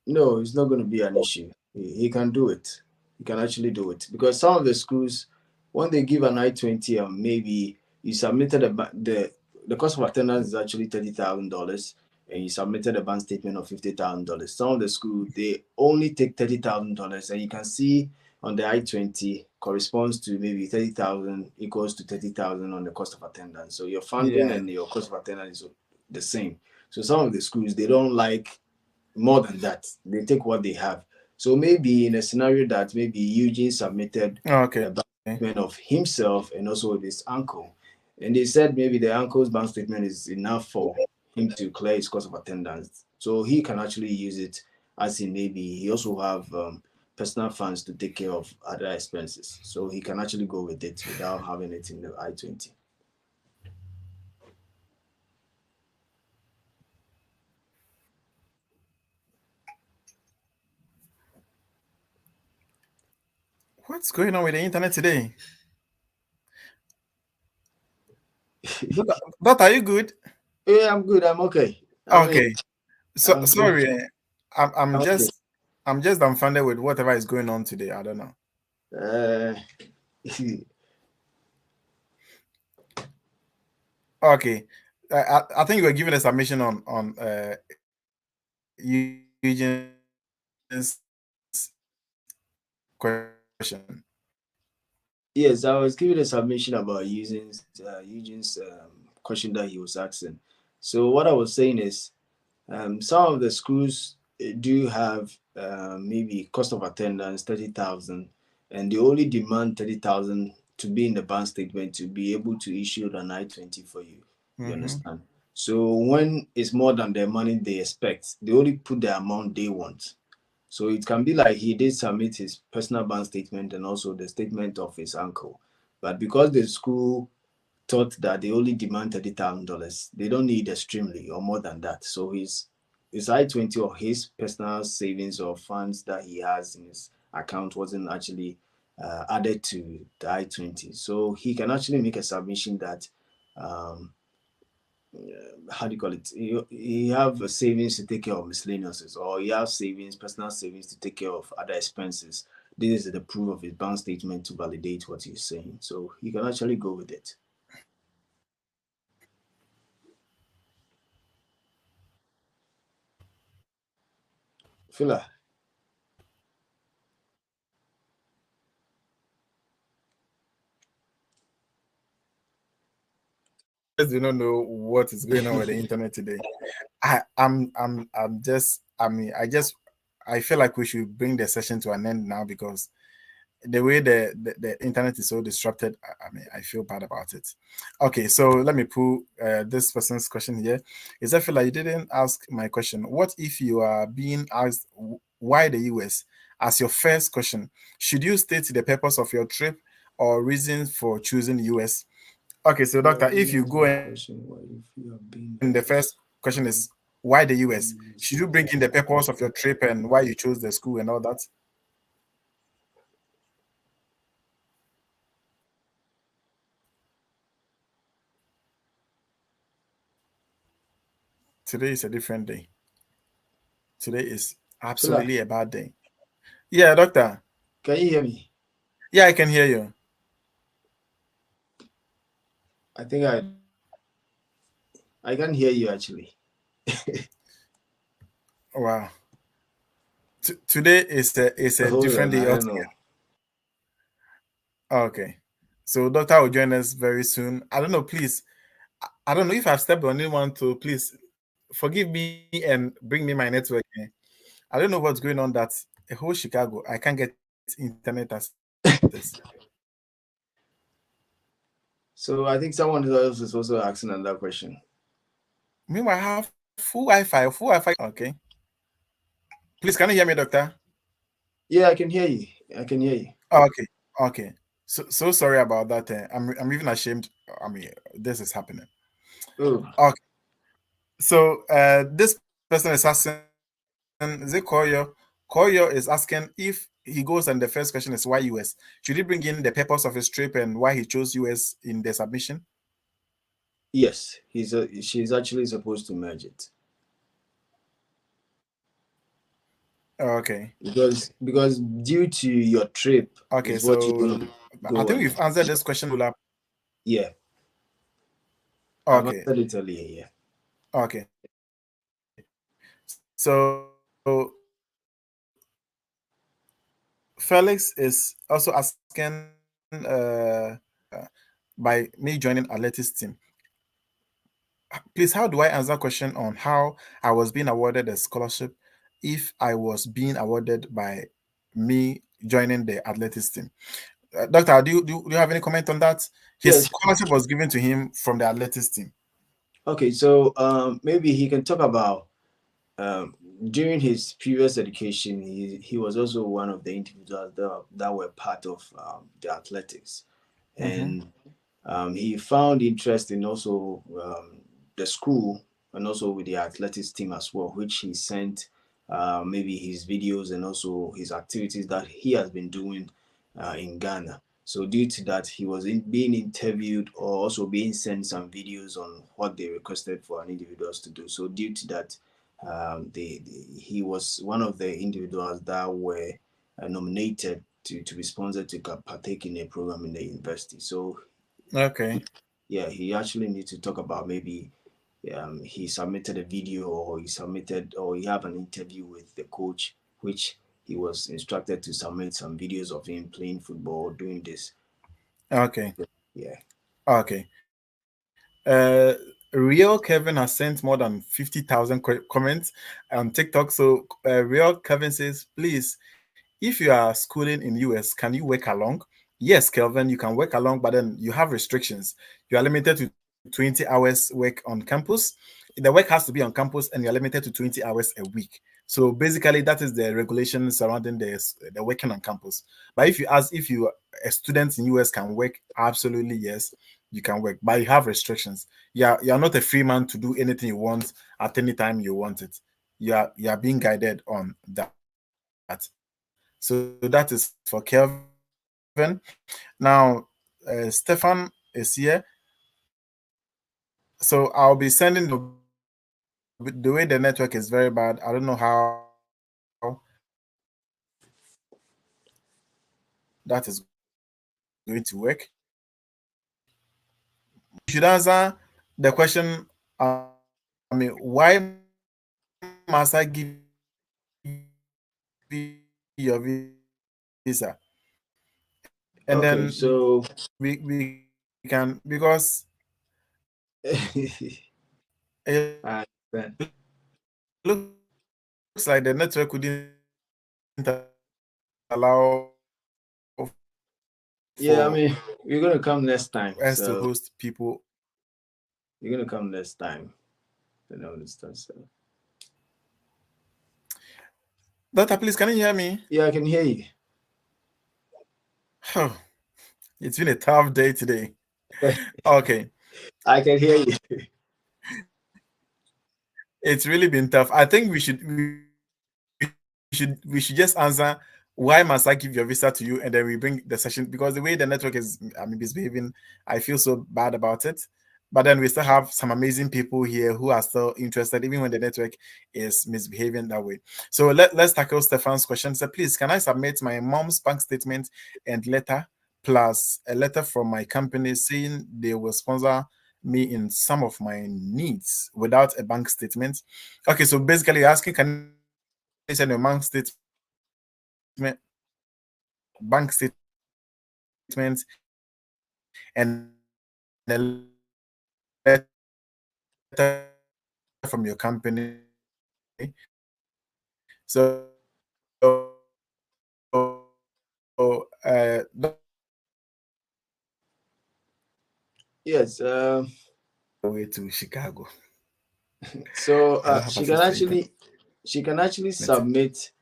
No, it's not going to be an issue. He can do it. He can actually do it because some of the schools, when they give an I-20, maybe you submitted the cost of attendance is actually $30,000, and you submitted a bank statement of $50,000. Some of the school they only take $30,000, and you can see on the I-20 corresponds to maybe 30,000 equals to 30,000 on the cost of attendance. So your funding Yeah. and your cost of attendance is the same. So some of the schools they don't like more than that. They take what they have. So maybe in a scenario that maybe Eugene submitted Okay. a bank statement of himself and also with his uncle, and they said maybe the uncle's bank statement is enough for him to clear his cost of attendance. So he can actually use it as in maybe he also have personal funds to take care of other expenses. So he can actually go with it without having it in the I-20. What's going on with the internet today? Doctor, are you good? Yeah, I'm good. I'm okay. I mean, Okay. So I'm good. sorry. I'm I'm okay. just dumbfounded with whatever is going on today. I don't know. Uh, Okay. I think you were giving a submission on Eugene's question. Yes, I was giving a submission about Eugene's question that he was asking. So what I was saying is, some of the schools do have maybe cost of attendance 30,000, and they only demand 30,000 to be in the bank statement to be able to issue an I-20 for you. You Mm-hmm. understand? So when it's more than the money they expect, they only put the amount they want. So it can be like he did submit his personal bank statement and also the statement of his uncle. But because the school thought that they only demand $30,000, they don't need extremely or more than that. So his I-20 or his personal savings or funds that he has in his account wasn't actually added to the I-20. So he can actually make a submission that um, how do you call it? You have a savings to take care of miscellaneous, or you have savings, personal savings to take care of other expenses. This is the proof of his bank statement to validate what he's saying. So you can actually go with it. Fila, Just do not know what is going on with the internet today. I'm just I feel like we should bring the session to an end now because the way the internet is so disrupted, I mean, I feel bad about it. Okay, so let me put this person's question here. Is that feel like you didn't ask my question? What if you are being asked why the US as your first question? Should you state the purpose of your trip or reasons for choosing US? Okay, so you doctor, are if being you asked go my in, question. What if you have the been first question is why the US? Should you bring in the purpose of your trip and why you chose the school and all that? Today is a different day. Today is Fila, absolutely a bad day. Yeah, doctor. can you hear me? Yeah, I can hear you. I think I can hear you actually. Wow. Today is a Hold different on, day I don't know. altogether. Okay. So doctor will join us very soon. I don't know, please. I don't know if I've stepped on anyone to please forgive me and bring me my network. I don't know what's going on that a whole Chicago, I can't get internet access. So I think someone else is also asking another question. Meanwhile, I have full Wi-Fi. Okay. Please, can you hear me, doctor? Yeah, I can hear you. I can hear you. Okay. Okay. So sorry about that. I'm even ashamed. I mean, this is happening. Oh, Okay. So this person is asking, is it Koyo? Koyo is asking if he goes and the first question is why US. Should he bring in the purpose of his trip and why he chose US in the submission? yes. She's actually supposed to merge it Okay. because due to your trip Okay. is what you're So gonna I go think on. we've answered this question. Yeah, I've Okay. answered it earlier. Yeah. Okay. So Felix is also asking by me joining athletics team. Please, how do I answer question on how I was being awarded a scholarship if I was being awarded by me joining the athletics team? Doctor, do you have any comment on that? His Yes. scholarship was given to him from the athletics team. Okay. So maybe he can talk about um, during his previous education. He was also one of the individuals that were part of the athletics, Mm-hmm. and he found interest in also the school and also with the athletics team as well, which he sent maybe his videos and also his activities that he has been doing in Ghana. So due to that, he was being interviewed or also being sent some videos on what they requested for an individuals to do. So due to that, he was one of the individuals that were nominated to be sponsored to partake in a program in the university. So Okay. yeah, he actually needs to talk about maybe he submitted a video or he submitted or he have an interview with the coach, which he was instructed to submit some videos of him playing football, doing this. Okay. Yeah. Okay. Real Kevin has sent more than 50,000 comments on TikTok. So Real Kevin says, please, if you are schooling in US, can you work along? Yes, Kelvin, you can work along, but then you have restrictions. You are limited to 20 hours work on campus. The work has to be on campus, and you are limited to 20 hours a week. So basically, that is the regulation surrounding the working on campus. But if you ask if you a student in US can work, absolutely yes, you can work, but you have restrictions. You're not a free man to do anything you want at any time you want it. You are being guided on that. So that is for Kelvin. Now, Stefan is here. So I'll be sending the way the network is very bad. I don't know how that is going to work. You should answer the question. Why must I give you your visa? And then we can Okay, so because I understand. it looks like the network wouldn't allow Yeah, I for mean, you're gonna come next time. us to So host people. you're gonna come next time. You know, understand. So Doctor, please, can you hear me? yeah, I can hear you. It's been a tough day today. Okay, I can hear you. it's really been tough. I think we should just answer why must I give your visa to you, and then we bring the session because the way the network is, I mean, misbehaving. I feel so bad about it. But then we still have some amazing people here who are still interested, even when the network is misbehaving that way. So let's tackle Stefan's question. So please, can I submit my mom's bank statement and letter plus a letter from my company saying they will sponsor me in some of my needs without a bank statement. Okay, so basically you're asking, can you send your bank statement, and a letter from your company Yes. way to Chicago. So I don't have access to internet. she can actually submit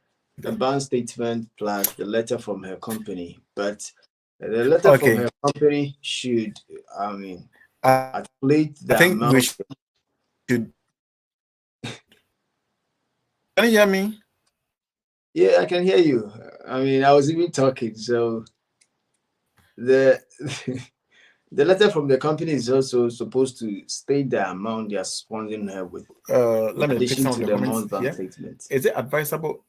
a bank statement plus the letter from her company, but the letter from her Okay, company should, I mean, I think we articulate should. the amount. Can you hear me? Yeah, I can hear you. I mean, I was even talking. So the the letter from the company is also supposed to state the amount they are sponsoring her with, in Let me pick addition some of to the the comments amount bank here. statement. Is it advisable?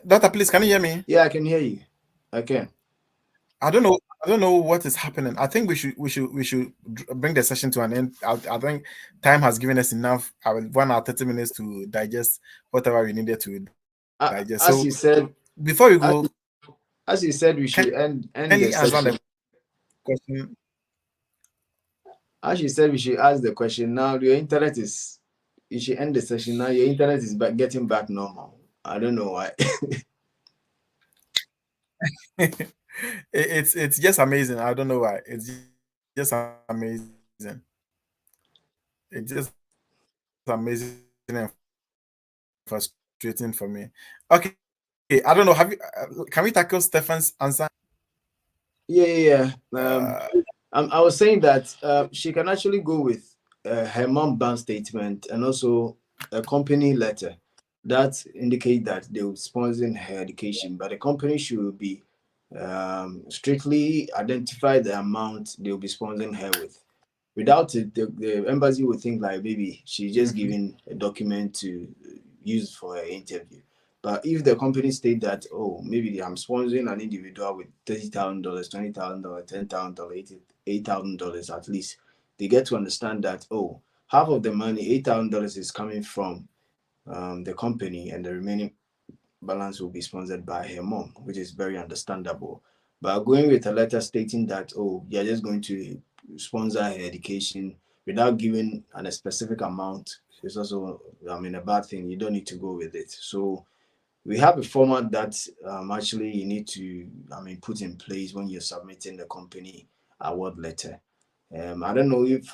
Doctor, please, can you hear me? Yeah, I can hear you. I can. I don't know. I don't know what is happening. I think we should bring the session to an end. I think time has given us enough. I will 1 hour 30 minutes to digest whatever we needed to digest. So As you said, before we go, as, as you said, we should end kindly the answer the session. question. As you said, we should ask the question. Now your internet is. You should end the session now. Your internet is back, getting back normal. I don't know why. It's just amazing. I don't know why. It's just amazing. It's just amazing and frustrating for me. Okay, I don't know. Have you? Can we tackle Stefan's answer? Yeah, yeah, yeah. Uh, I was saying that she can actually go with her mom bank statement and also a company letter that indicate that they will sponsor her education, but the company should be strictly identify the amount they will be sponsoring her with. Without it, the embassy would think like maybe she's just mhm. giving a document to use for her interview. But if the company state that, oh, maybe I'm sponsoring an individual with $30,000, $20,000, $10,000, $8,000 at least, they get to understand that, oh, half of the money, $8,000 is coming from the company, and the remaining balance will be sponsored by her mom, which is very understandable. But going with a letter stating that, oh, you're just going to sponsor her education without giving a specific amount is also, I mean, a bad thing. You don't need to go with it. So we have a format that actually you need to, I mean, put in place when you're submitting the company award letter. I don't know if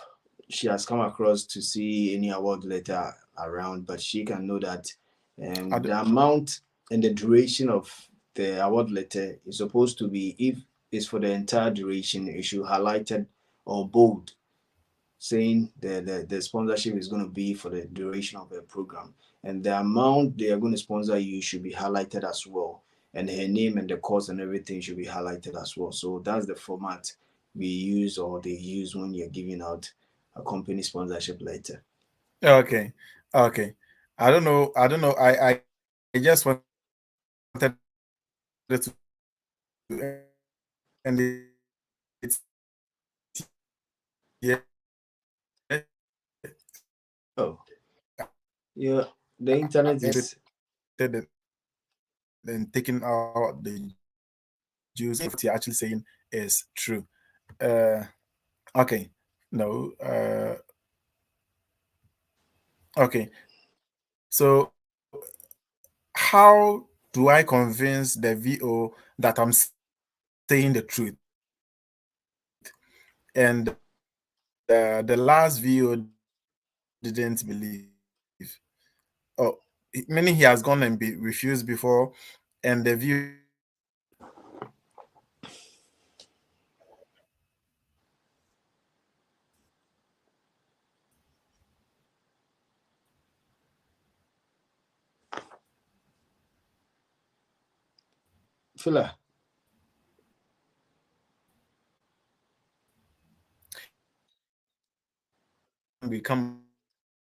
she has come across to see any award letter around, but she can know that the amount and the duration of the award letter is supposed to be, if it's for the entire duration, it should highlighted or bold, saying the sponsorship is going to be for the duration of the program, and the amount they are going to sponsor you should be highlighted as well, and her name and the course and everything should be highlighted as well. So that's the format we use, or they use, when you're giving out a company sponsorship letter. Okay, okay. I don't know. I don't know. I just wanted to end it here. Oh, yeah, the internet is. And taking out the juice. What you're actually saying is true. Uh, okay. No. Okay. So how do I convince the VO that I'm saying the truth? And the last VO didn't believe. Oh, meaning he has gone and be refused before, and the VO didn't believe. Fila. We come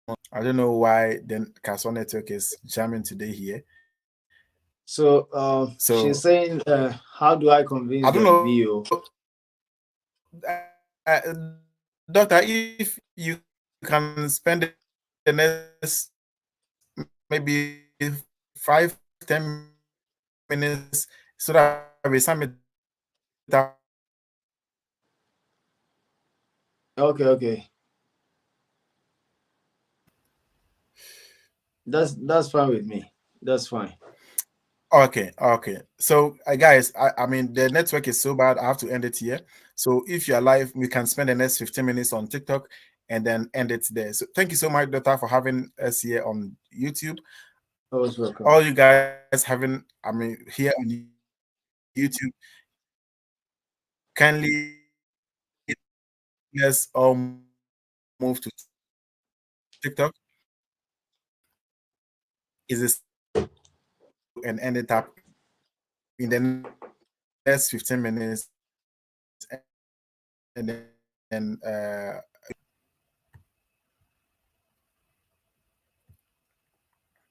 on. I don't know why the Castle network is jamming today here. So So she's saying, how do I I convince don't the know. VO? Doctor, if you can spend the next maybe 5-10 minutes so that we sum it up Okay, okay. That's fine with me. That's fine. Okay, okay. So, guys, I mean, the network is so bad, I have to end it here. So, if you're live, we can spend the next 15 minutes on TikTok and then end it there. So, thank you so much, Doctor, for having us here on YouTube. Always All welcome. you guys having, I mean, here on YouTube, kindly let's all move to TikTok. Is the same thing we do and end it up in the next 15 minutes, and then end it up.